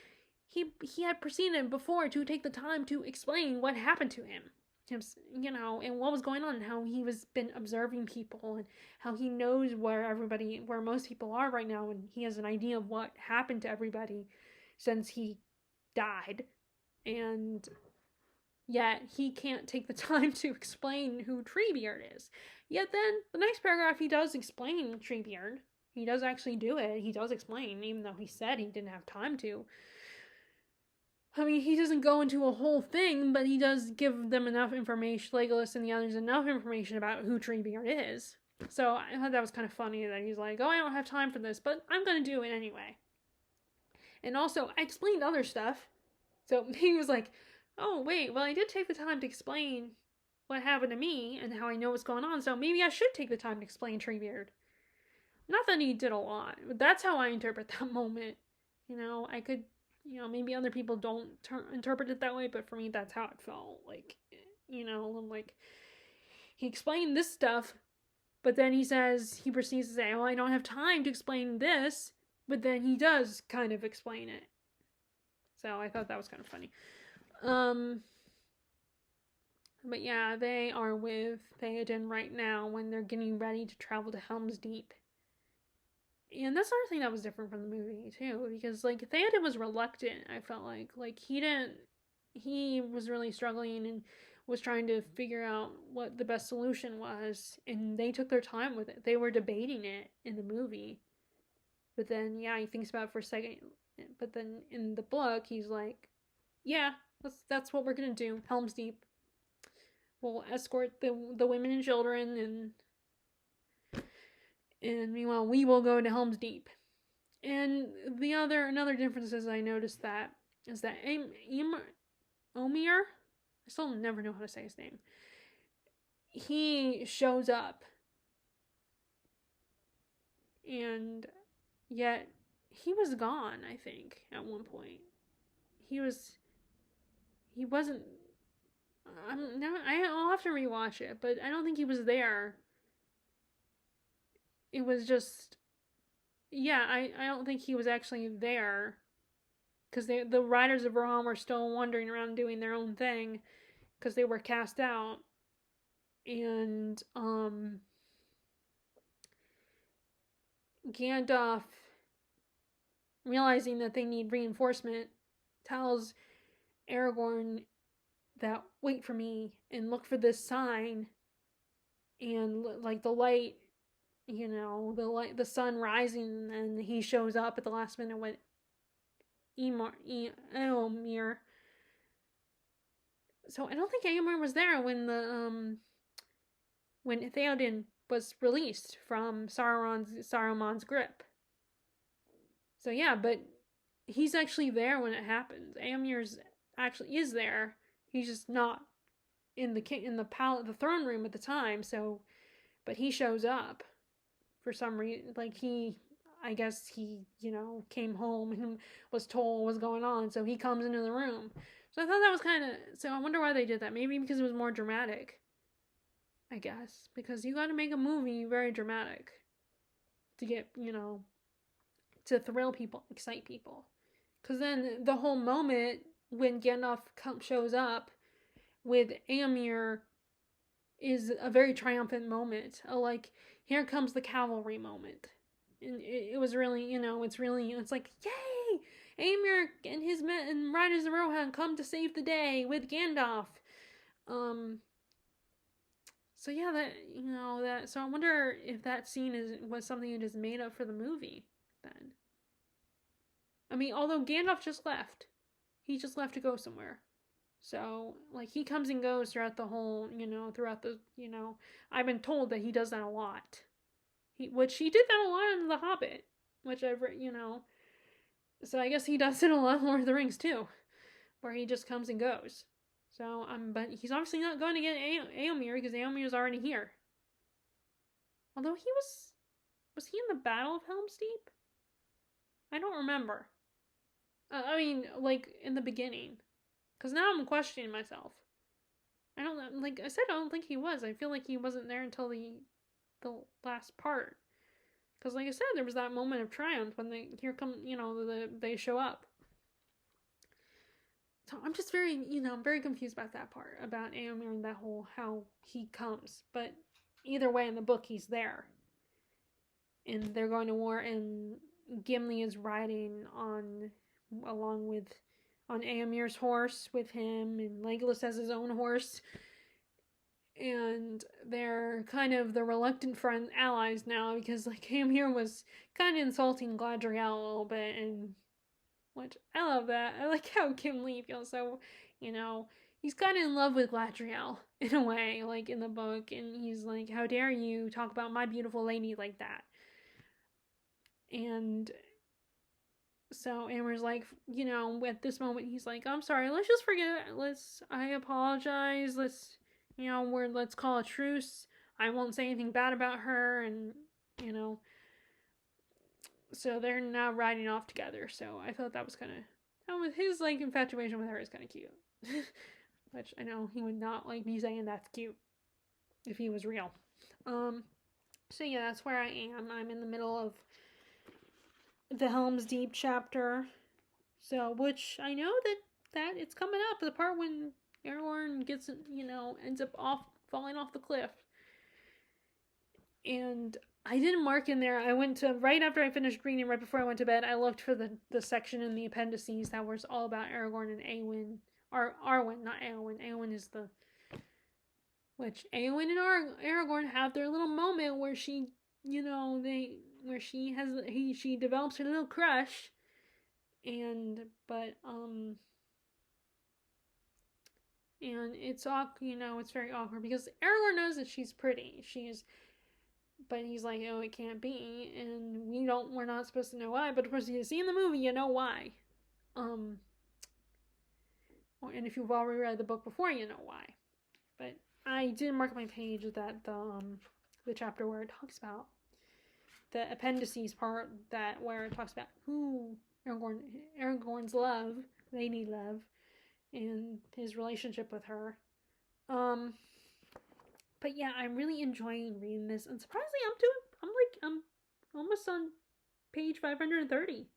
A: he had proceeded before to take the time to explain what happened to him, and what was going on, and how he was been observing people, and how he knows where most people are right now, and he has an idea of what happened to everybody since he died, and yet he can't take the time to explain who Treebeard is. Yet then, the next paragraph, he does explain Treebeard. He does actually do it. He does explain, even though he said he didn't have time to. I mean, he doesn't go into a whole thing, but he does give them enough information, Legolas and the others, enough information about who Treebeard is. So I thought that was kind of funny that he's like, oh, I don't have time for this, but I'm going to do it anyway. And also, I explained other stuff. So he was like, oh, wait, well, I did take the time to explain what happened to me and how I know what's going on, so maybe I should take the time to explain Treebeard. Not that he did a lot, but that's how I interpret that moment. I could, maybe other people don't interpret it that way, but for me, that's how it felt. Like, like, he explained this stuff, but then he proceeds to say, oh, I don't have time to explain this, but then he does kind of explain it. So I thought that was kind of funny. But yeah, they are with Theoden right now when they're getting ready to travel to Helm's Deep. And that's another thing that was different from the movie, too, because, like, Theoden was reluctant, I felt like. Like, he was really struggling and was trying to figure out what the best solution was, and they took their time with it. They were debating it in the movie. But then, yeah, he thinks about it for a second, but then in the book, he's like, yeah, that's what we're gonna do. Helm's Deep. We'll escort the women and children, and meanwhile, we will go to Helm's Deep. And another difference is I noticed is that Omir, I still never know how to say his name. He shows up, and yet he was gone. I think at one point he wasn't. I'll have to rewatch it, but I don't think he was there. It was just, yeah, I don't think he was actually there, because the Riders of Rohan were still wandering around doing their own thing, because they were cast out, and Gandalf, realizing that they need reinforcement, tells Aragorn that wait for me and look for this sign, and like the light, the sun rising, and he shows up at the last minute with Eomer. So I don't think Eomer was there when Theoden was released from Saruman's grip. So yeah, but he's actually there when it happens. Eomer's actually is there. He's just not in the throne room at the time. So, but he shows up for some reason. Like I guess he, came home and was told what was going on. So he comes into the room. So I thought that was so I wonder why they did that. Maybe because it was more dramatic. I guess. Because you got to make a movie very dramatic to get, to thrill people, excite people. Because then the whole moment when Gandalf shows up with Éomer is a very triumphant moment. Like, here comes the cavalry moment. And it was really, it's like, yay! Aemir and his men and Riders of Rohan come to save the day with Gandalf. So yeah, that. So I wonder if that scene was something that is made up for the movie. Then, I mean, although Gandalf just left, he just left to go somewhere. So like he comes and goes throughout the whole, throughout the, I've been told that he does that a lot. Which he did that a lot in The Hobbit, which So I guess he does it a lot in Lord of the Rings too, where he just comes and goes. So but he's obviously not going to get Éomer because Éomer is already here. Although was he in the Battle of Helm's Deep? I don't remember. I mean, like in the beginning, because now I'm questioning myself. I don't like I said. I don't think he was. I feel like he wasn't there until the last part. Because, like I said, there was that moment of triumph when they show up. So I'm just very confused about that part, about Éomer and that whole, how he comes. But either way, in the book, he's there. And they're going to war, and Gimli is riding on Éomer's horse with him, and Legolas has his own horse. And they're kind of the reluctant friend allies now because like Éomer was kind of insulting Galadriel a little bit, and which I love that. I like how Gimli feels so, he's kind of in love with Galadriel in a way, like in the book, and he's like, "How dare you talk about my beautiful lady like that?" And so Éomer's like, at this moment he's like, "I'm sorry, let's just forget it. I apologize. Let's call a truce. I won't say anything bad about her," and so they're now riding off together. So I thought that was his like infatuation with her is kind of cute, which I know he would not like me saying that's cute if he was real. So yeah, that's where I am. I'm in the middle of the Helm's Deep chapter. So which I know that it's coming up, the part when Aragorn gets, ends up falling off the cliff. And I didn't mark in there. I went to, right after I finished reading, right before I went to bed, I looked for the section in the appendices that was all about Aragorn and Éowyn. Or Arwen, not Éowyn. Éowyn is the... Which Éowyn and Aragorn have their little moment where she, where she develops her little crush. And it's it's very awkward because Aragorn knows that she's pretty. But he's like, "Oh, it can't be," and we're not supposed to know why. But of course, you see in the movie, you know why. And if you've already read the book before, you know why. But I did mark my page that the chapter where it talks about the appendices part, where it talks about who Aragorn's lady love, and his relationship with her. But yeah, I'm really enjoying reading this, and surprisingly, I'm almost on page 530.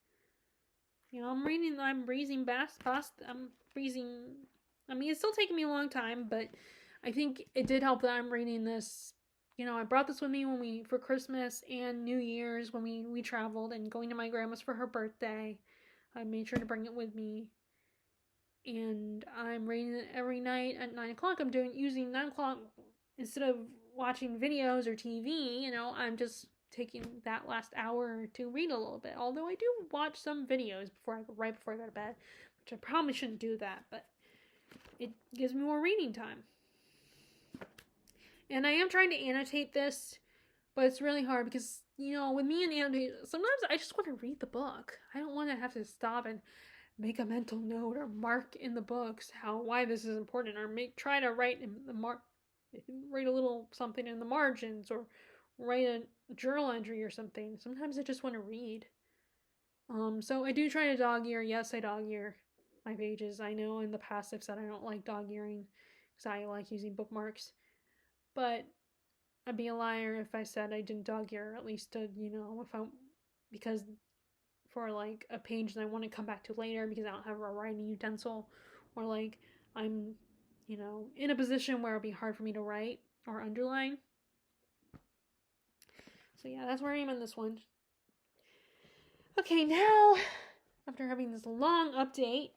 A: I'm breezing past. I mean, it's still taking me a long time, but I think it did help that I'm reading this. I brought this with me for Christmas and New Year's when we traveled, and going to my grandma's for her birthday. I made sure to bring it with me. And I'm reading it every night at 9 o'clock. I'm using 9 o'clock instead of watching videos or TV. I'm just taking that last hour to read a little bit. Although I do watch some videos right before I go to bed, which I probably shouldn't do that, but it gives me more reading time. And I am trying to annotate this, but it's really hard because, with me and annotate, sometimes I just want to read the book. I don't want to have to stop and make a mental note or mark in the books why this is important, or try to write a little something in the margins, or write a journal entry or something. Sometimes I just want to read. So I do try to dog ear. Yes, I dog ear my pages. I know in the past I've said I don't like dog earing because I like using bookmarks, but I'd be a liar if I said I didn't dog ear, at least to, because for like a page that I want to come back to later because I don't have a writing utensil, or like I'm, in a position where it'd be hard for me to write or underline. So yeah, that's where I am in this one. Okay, now after having this long update,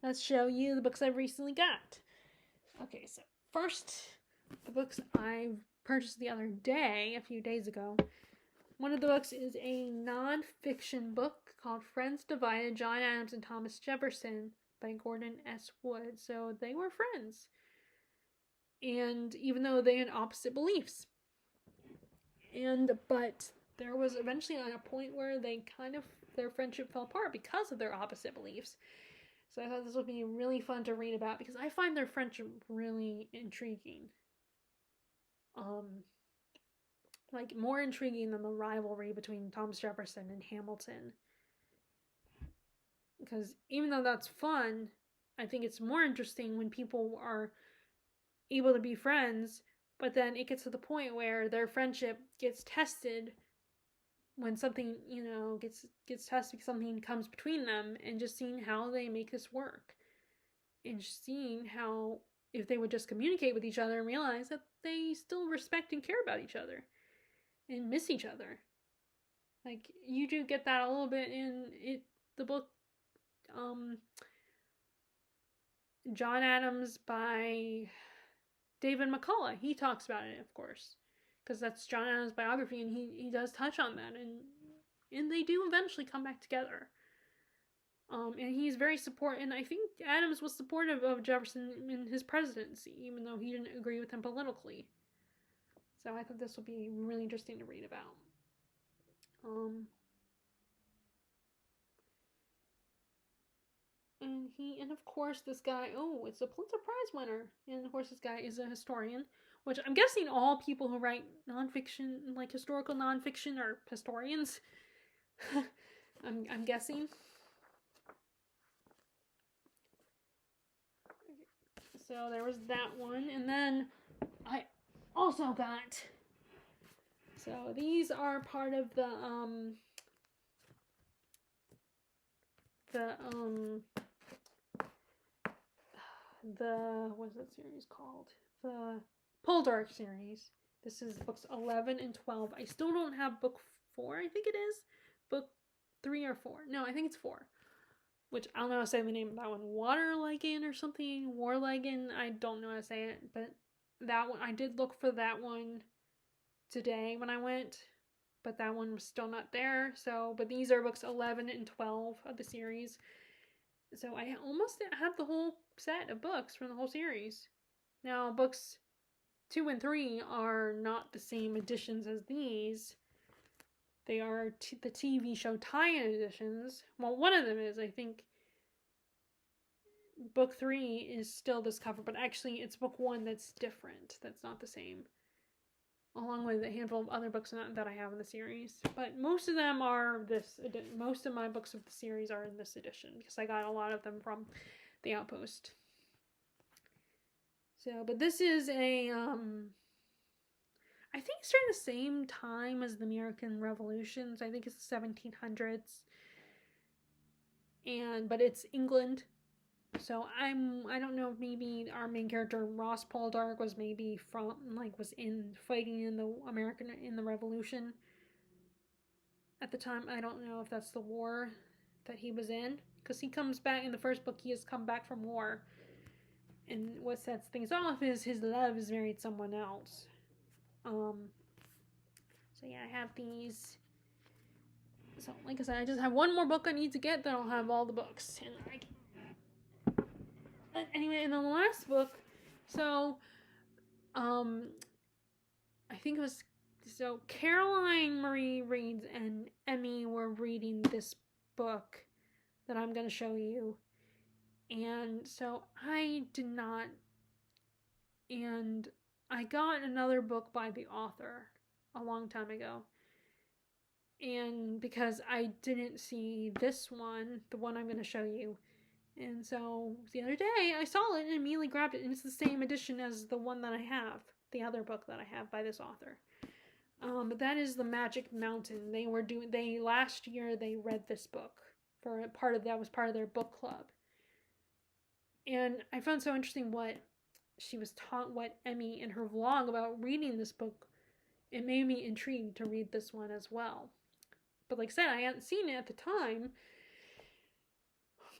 A: let's show you the books I've recently got. Okay, so first, the books I purchased the other day, a few days ago. One of the books is a non-fiction book called Friends Divided, John Adams and Thomas Jefferson by Gordon S. Wood. So they were friends. And even though they had opposite beliefs. But there was eventually a point where their friendship fell apart because of their opposite beliefs. So I thought this would be really fun to read about because I find their friendship really intriguing. Like more intriguing than the rivalry between Thomas Jefferson and Hamilton. Because even though that's fun, I think it's more interesting when people are able to be friends, but then it gets to the point where their friendship gets tested when something, gets tested, something comes between them, and just seeing how they make this work. And just seeing how, if they would just communicate with each other and realize that they still respect and care about each other and miss each other. Like, you do get that a little bit in the book, John Adams by David McCullough. He talks about it, of course, because that's John Adams' biography, and he does touch on that, and they do eventually come back together. And he's very supportive, and I think Adams was supportive of Jefferson in his presidency, even though he didn't agree with him politically. So I thought this would be really interesting to read about. And of course this guy, it's a Pulitzer Prize winner. And of course this guy is a historian, which I'm guessing all people who write nonfiction, like historical nonfiction, are historians. I'm guessing. So there was that one, and then I also got. So these are part of the what is that series called? The Poldark series. This is books 11 and 12. I still don't have book 4, I think it is. Book 3 or 4. No, I think it's 4. Which I don't know how to say the name of that one. Waterlegan or something. Warlegan. I don't know how to say it. But that one, I did look for that one today when I went. But that one was still not there. But these are books 11 and 12 of the series. So I almost have the whole set of books from the whole series. Now, books 2 and 3 are not the same editions as these. They are the TV show tie-in editions. Well, one of them is, I think, book 3 is still this cover, but actually it's book 1 that's different. That's not the same. Along with a handful of other books that I have in the series. But most of them are this. Most of my books of the series are in this edition because I got a lot of them from the Outpost. So, but this is a, I think it's during the same time as the American Revolutions. I think it's the 1700s. But it's England. So I don't know if maybe our main character, Ross Poldark, was maybe was fighting in the Revolution at the time. I don't know if that's the war that he was in. Because he comes back in the first book, he has come back from war. And what sets things off is his love has married someone else. So yeah, I have these. So like I said, I just have one more book I need to get, then I'll have all the books. Anyway, in the last book, so I think it was Caroline Marie Reeds and Emmy were reading this book that I'm going to show you. And so I did not, and I got another book by the author a long time ago. And because I didn't see this one, the one I'm going to show you. And so the other day I saw it and immediately grabbed it, and it's the same edition as the one that I have, the other book that I have by this author. But that is The Magic Mountain. Last year they read this book that was part of their book club. And I found so interesting what she was taught, what Emmy in her vlog about reading this book. It made me intrigued to read this one as well. But like I said, I hadn't seen it at the time.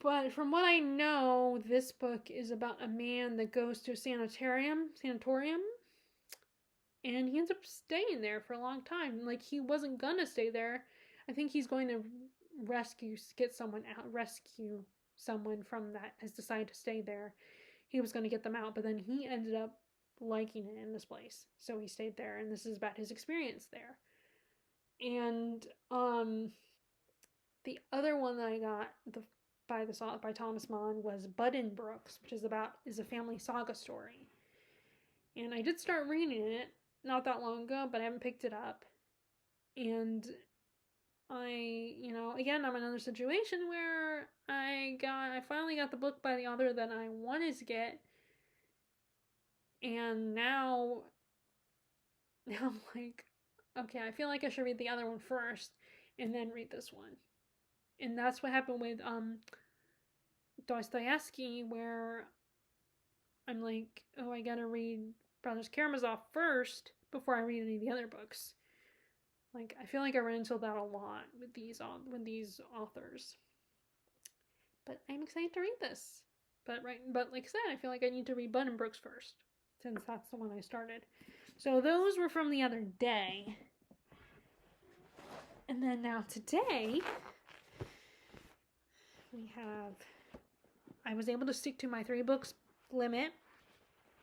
A: But from what I know, this book is about a man that goes to a sanatorium, and he ends up staying there for a long time. Like, he wasn't gonna stay there. I think he's going to rescue someone from that, has decided to stay there. He was going to get them out, but then he ended up liking it in this place, so he stayed there, and this is about his experience there. And the other one that I got by Thomas Mann was Buddenbrooks, which is a family saga story. And I did start reading it not that long ago, but I haven't picked it up. And again, I'm in another situation where I finally got the book by the author that I wanted to get, and now I'm like, okay, I feel like I should read the other one first, and then read this one. And that's what happened with Dostoevsky, where I'm like, oh, I gotta read Brothers Karamazov first before I read any of the other books. Like, I feel like I run into that a lot with these authors. But I'm excited to read this. But like I said, I feel like I need to read Buddenbrooks first, since that's the one I started. So those were from the other day. And then now today, I was able to stick to my 3 books limit,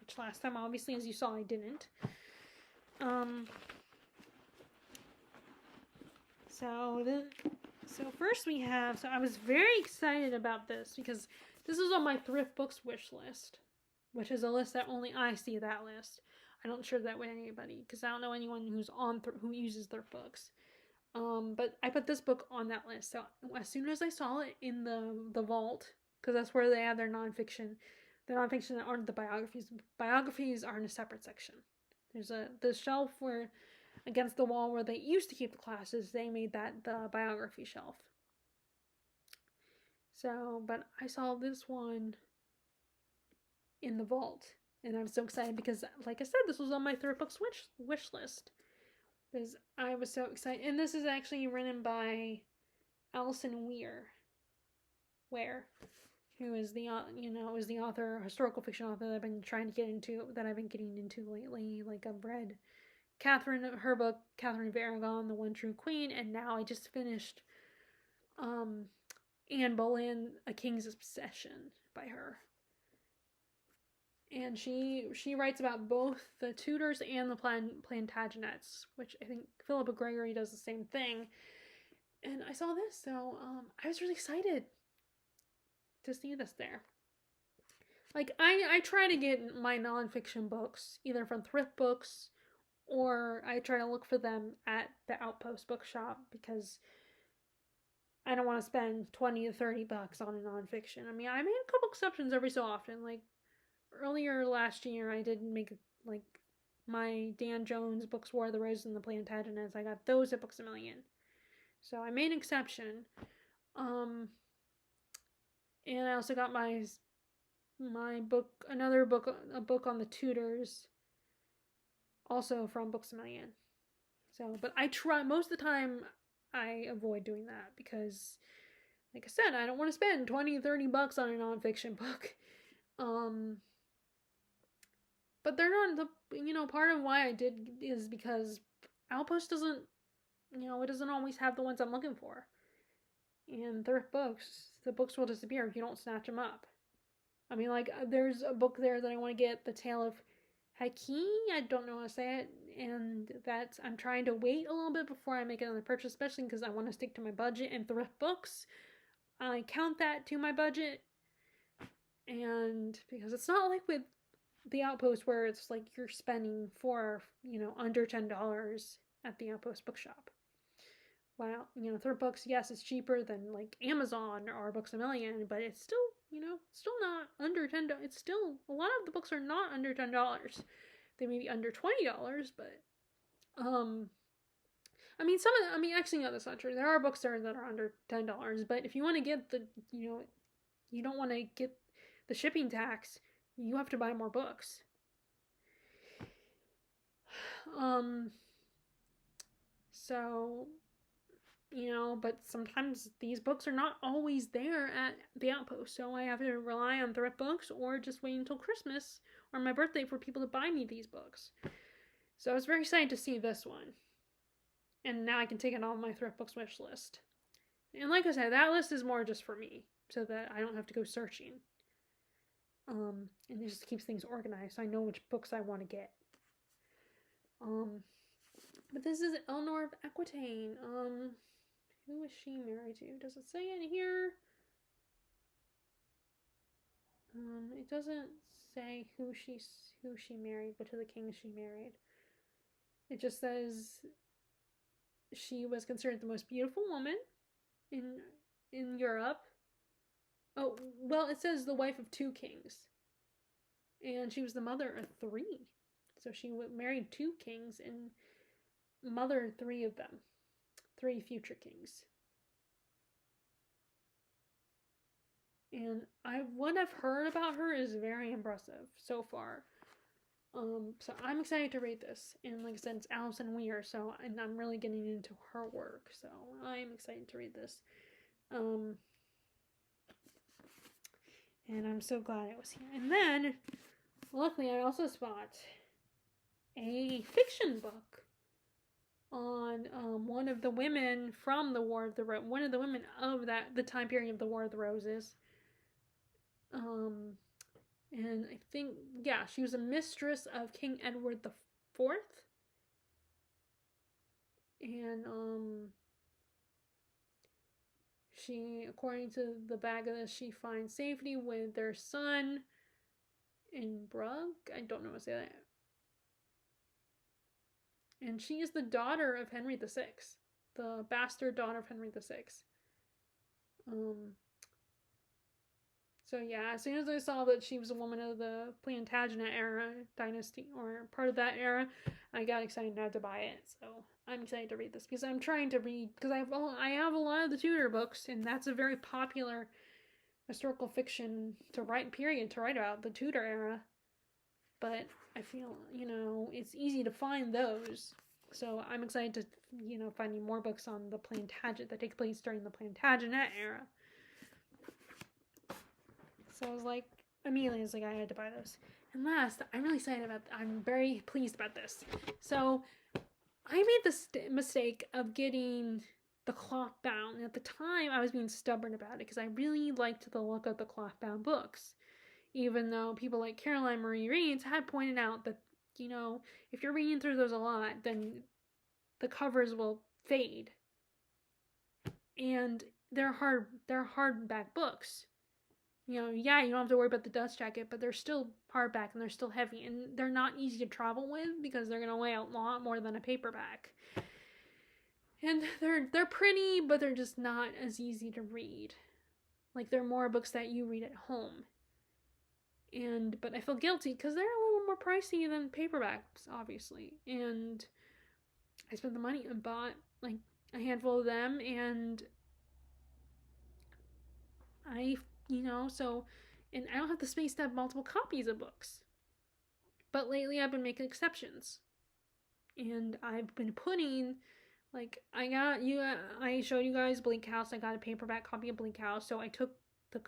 A: which last time, obviously, as you saw, I didn't. So first we have, I was very excited about this because this is on my thrift books wish list, which is a list that only I see that list. I don't share that with anybody because I don't know anyone who uses thrift books. But I put this book on that list. So as soon as I saw it in the vault, because that's where they have their nonfiction that aren't the biographies. Biographies are in a separate section. There's the shelf where, against the wall where they used to keep the classes, they made that the biography shelf. So, but I saw this one in the vault, and I'm so excited because, like I said, this was on my thrift books wish list. Because I was so excited. And this is actually written by Alison Ware, who is the author, historical fiction author that I've been getting into lately. Like, I've read her book, Catherine of Aragon, The One True Queen, and now I just finished Anne Boleyn, A King's Obsession by her. And she writes about both the Tudors and the Plantagenets, which I think Philippa Gregory does the same thing. And I saw this, so I was really excited to see this there. Like, I try to get my nonfiction books either from thrift books, or I try to look for them at the Outpost bookshop, because I don't want to spend $20 to $30 on a nonfiction. I mean, I made a couple exceptions every so often. Like, earlier last year, I did make, like, my Dan Jones books, War of the Roses and the Plantagenets. I got those at Books A Million. So I made an exception. And I also got my book, a book on the Tudors, also from Books A Million. So, but I try, most of the time, I avoid doing that because, like I said, I don't want to spend $20, $30 on a nonfiction book. But they're not part of why I did is because Outpost doesn't, it doesn't always have the ones I'm looking for. And thrift books, the books will disappear if you don't snatch them up. I mean, like, there's a book there that I want to get, The Tale of Haki, I don't know how to say it, and I'm trying to wait a little bit before I make another purchase, especially because I want to stick to my budget, and thrift books, I count that to my budget, and because it's not like with the Outpost where it's like you're spending under $10 at the Outpost bookshop. Well, thrift books, yes, it's cheaper than like Amazon or Books A Million, but it's still, still not under $10. It's still, a lot of the books are not under $10. They may be under $20, but, actually, no, that's not true. There are books there that are under $10, but if you want to get you don't want to get the shipping tax, you have to buy more books. So but sometimes these books are not always there at the Outpost, so I have to rely on thrift books or just wait until Christmas or my birthday for people to buy me these books. So I was very excited to see this one. And now I can take it off my thrift books wish list. And like I said, that list is more just for me, so that I don't have to go searching. And it just keeps things organized, so I know which books I want to get. But this is Eleanor of Aquitaine. Who is she married to? Does it say in here? It doesn't say who she married, but to the king she married. It just says she was considered the most beautiful woman in Europe. Oh, well, it says the wife of 2 kings. And she was the mother of 3. So she married 2 kings and mothered 3 of them. 3 future kings. And what I've heard about her is very impressive so far. So I'm excited to read this. And like I said, it's Alison Weir, and I'm really getting into her work. So I'm excited to read this. And I'm so glad it was here. And then, luckily, I also spot a fiction book on one of the women from the War of the Roses, one of the women of the time period of the War of the Roses. And I think, yeah, she was a mistress of King Edward IV. And she, according to the bag of this, she finds safety with their son in Brugg. I don't know how to say that. And she is the daughter of Henry VI, the bastard daughter of Henry VI. So yeah, as soon as I saw that she was a woman of the Plantagenet era dynasty, or part of that era, I got excited now to buy it. So I'm excited to read this because I'm trying to read, because I have a lot of the Tudor books, and that's a very popular historical fiction to write about, the Tudor era. But I feel, it's easy to find those. So I'm excited to, finding more books on the Plantagenet that take place during the Plantagenet era. So I was like, immediately I was like, I had to buy those. And last, I'm very pleased about this. So I made the mistake of getting the cloth bound. And at the time, I was being stubborn about it because I really liked the look of the cloth bound books. Even though people like Caroline Marie Reeds had pointed out that, if you're reading through those a lot, then the covers will fade. And they're hardback books. You don't have to worry about the dust jacket, but they're still hardback and they're still heavy, and they're not easy to travel with because they're going to weigh a lot more than a paperback. And they're pretty, but they're just not as easy to read. Like, they're more books that you read at home. But I feel guilty because they're a little more pricey than paperbacks, obviously. And I spent the money and bought like a handful of them, and and I don't have the space to have multiple copies of books. But lately I've been making exceptions. And I've been putting, I showed you guys Bleak House. I got a paperback copy of Bleak House, so I took the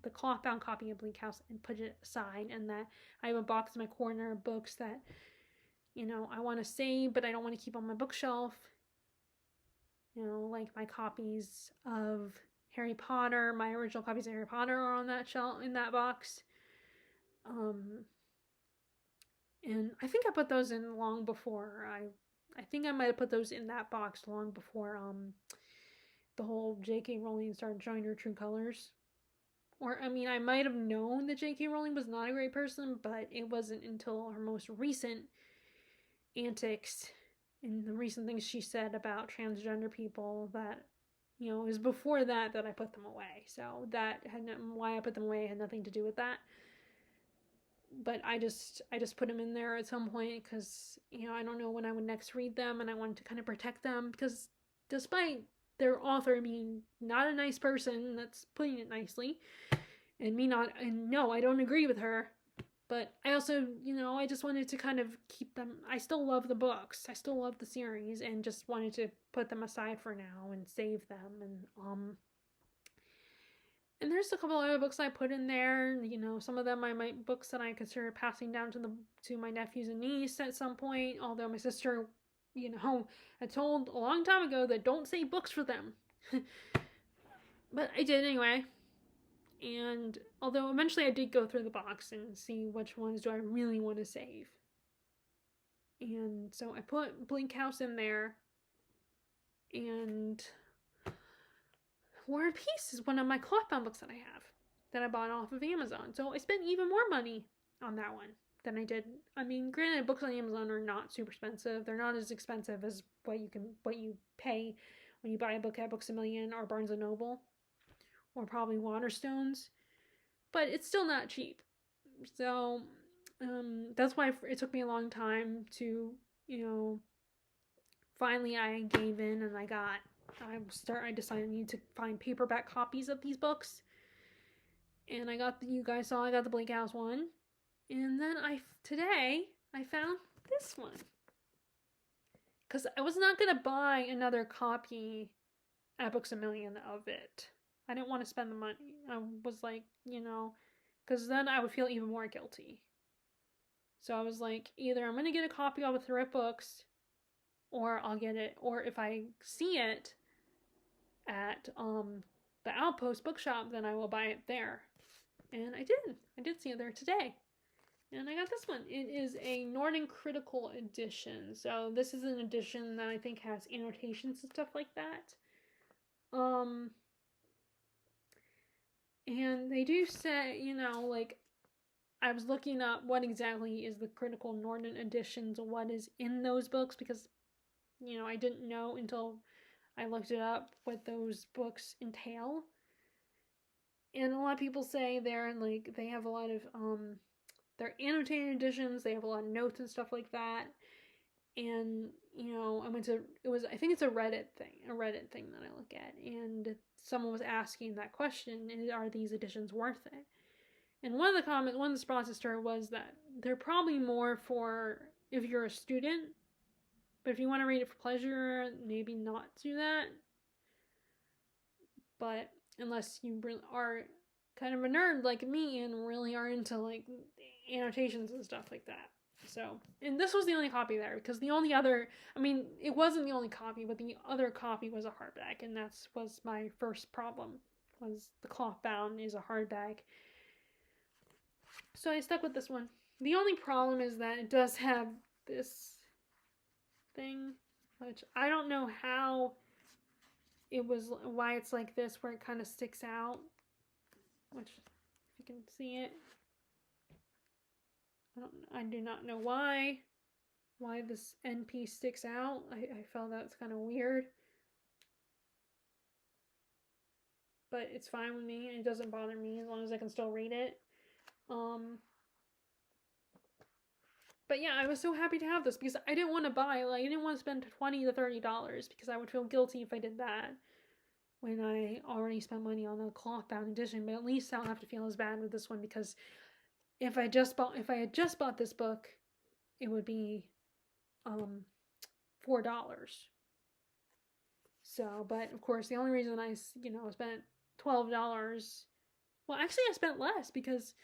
A: cloth bound copy of Bleak House and put it aside, and that I have a box in my corner of books that, I want to save, but I don't want to keep on my bookshelf. Like my copies of Harry Potter, my original copies of Harry Potter are on that shelf, in that box. And I think I put those in long before. I think I might have put those in that box long before the whole J.K. Rowling started showing her true colors. Or, I might have known that J.K. Rowling was not a great person, but it wasn't until her most recent antics and the recent things she said about transgender people that, it was before that I put them away. So why I put them away had nothing to do with that. But I just put them in there at some point because, I don't know when I would next read them, and I wanted to kind of protect them because despite their author being not a nice person, that's putting it nicely, and no, I don't agree with her, But I also, I just wanted to kind of keep them. I still love the books. I still love the series, and just wanted to put them aside for now and save them. And there's a couple other books I put in there. Some of them I might books that I consider passing down to my nephews and niece at some point. Although my sister, had told a long time ago that don't save books for them, but I did anyway. And although eventually I did go through the box and see which ones do I really want to save. And so I put Bleak House in there. And War and Peace is one of my cloth-bound books that I have that I bought off of Amazon. So I spent even more money on that one than I did. I mean, granted, books on Amazon are not super expensive. They're not as expensive as what you pay when you buy a book at Books A Million or Barnes & Noble, or probably Waterstones, but it's still not cheap. So that's why it took me a long time to, finally I gave in, and I decided I need to find paperback copies of these books. And you guys saw I got the Bleak House one. And then today I found this one. Because I was not going to buy another copy at Books A Million of it. I didn't want to spend the money. I was like, because then I would feel even more guilty. So I was like, either I'm going to get a copy of Thrift Books, or I'll get it, or if I see it at the Outpost bookshop, then I will buy it there. And I did see it there today. And I got this one. It is a Norton Critical edition. So this is an edition that I think has annotations and stuff like that. And they do say, I was looking up what exactly is the Critical Norton editions, what is in those books, because, I didn't know until I looked it up what those books entail. And a lot of people say they have a lot of, they're annotated editions, they have a lot of notes and stuff like that. And, I think it's a Reddit thing that I look at. And someone was asking that question, are these editions worth it? And one of the responses to her was that they're probably more for if you're a student, but if you want to read it for pleasure, maybe not do that. But unless you are kind of a nerd like me and really are into annotations and stuff like that. So, and this was the only copy there, because the only other, it wasn't the only copy, but the other copy was a hardback, and that was my first problem, was the cloth bound is a hardback. So I stuck with this one. The only problem is that it does have this thing, which I don't know why it's like this, where it kind of sticks out, which, if you can see it, I do not know why this end piece sticks out. I felt that's kind of weird. But it's fine with me. It doesn't bother me as long as I can still read it. But yeah, I was so happy to have this, because I didn't want to I didn't want to spend $20 to $30, because I would feel guilty if I did that when I already spent money on a cloth-bound edition. But at least I don't have to feel as bad with this one, because if I had just bought this book, it would be $4. So, but of course, the only reason I spent $12, well, actually I spent less, because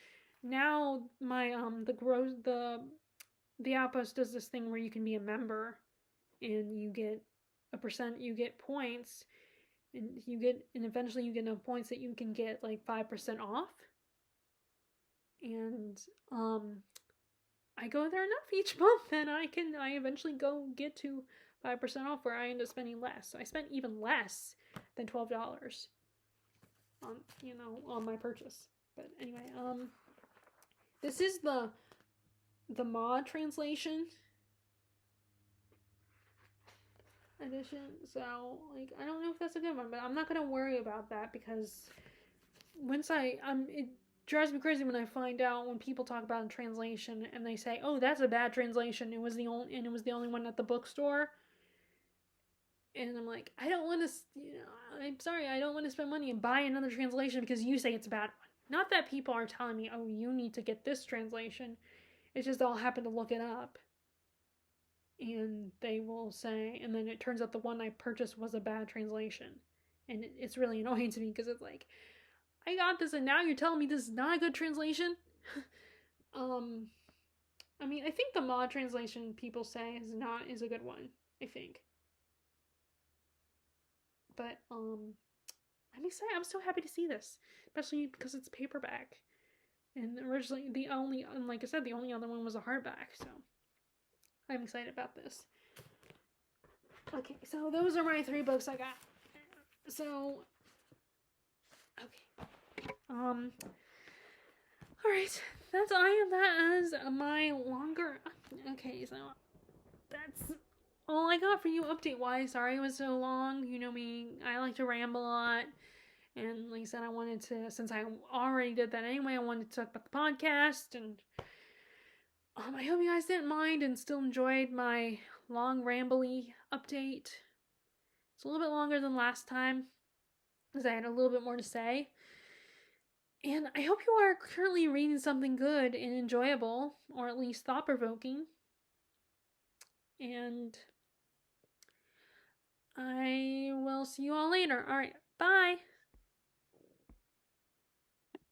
A: now my the Outpost does this thing where you can be a member, and you get you get points, and eventually you get enough points that you can get 5% off. And I go there enough each month that I eventually go get to 5% off, where I end up spending less. So I spent even less than $12 on my purchase. But anyway, this is the mod translation edition. So I don't know if that's a good one, but I'm not gonna worry about that, because once it drives me crazy when I find out when people talk about a translation and they say, "Oh, that's a bad translation. It was the only one at the bookstore." And I'm like, I don't want to, I'm sorry, I don't want to spend money and buy another translation because you say it's a bad one. Not that people are telling me, oh, you need to get this translation. It's just I'll happen to look it up. And they will say, and then it turns out the one I purchased was a bad translation. And it's really annoying to me because it's like, I got this and now you're telling me this is not a good translation? I mean, I think the mod translation people say is a good one, I think. But I'm excited. I'm so happy to see this, especially because it's paperback. And originally like I said, the only other one was a hardback, so I'm excited about this. Okay, so those are my 3 books I got. So, okay. Alright, that is my longer. Okay, so that's all I got for you update wise. Sorry it was so long. You know me, I like to ramble a lot. And like I said, I wanted to, since I already did that anyway, I wanted to talk about the podcast. And I hope you guys didn't mind and still enjoyed my long rambly update. It's a little bit longer than last time because I had a little bit more to say. And I hope you are currently reading something good and enjoyable, or at least thought-provoking. And I will see you all later. All right, bye.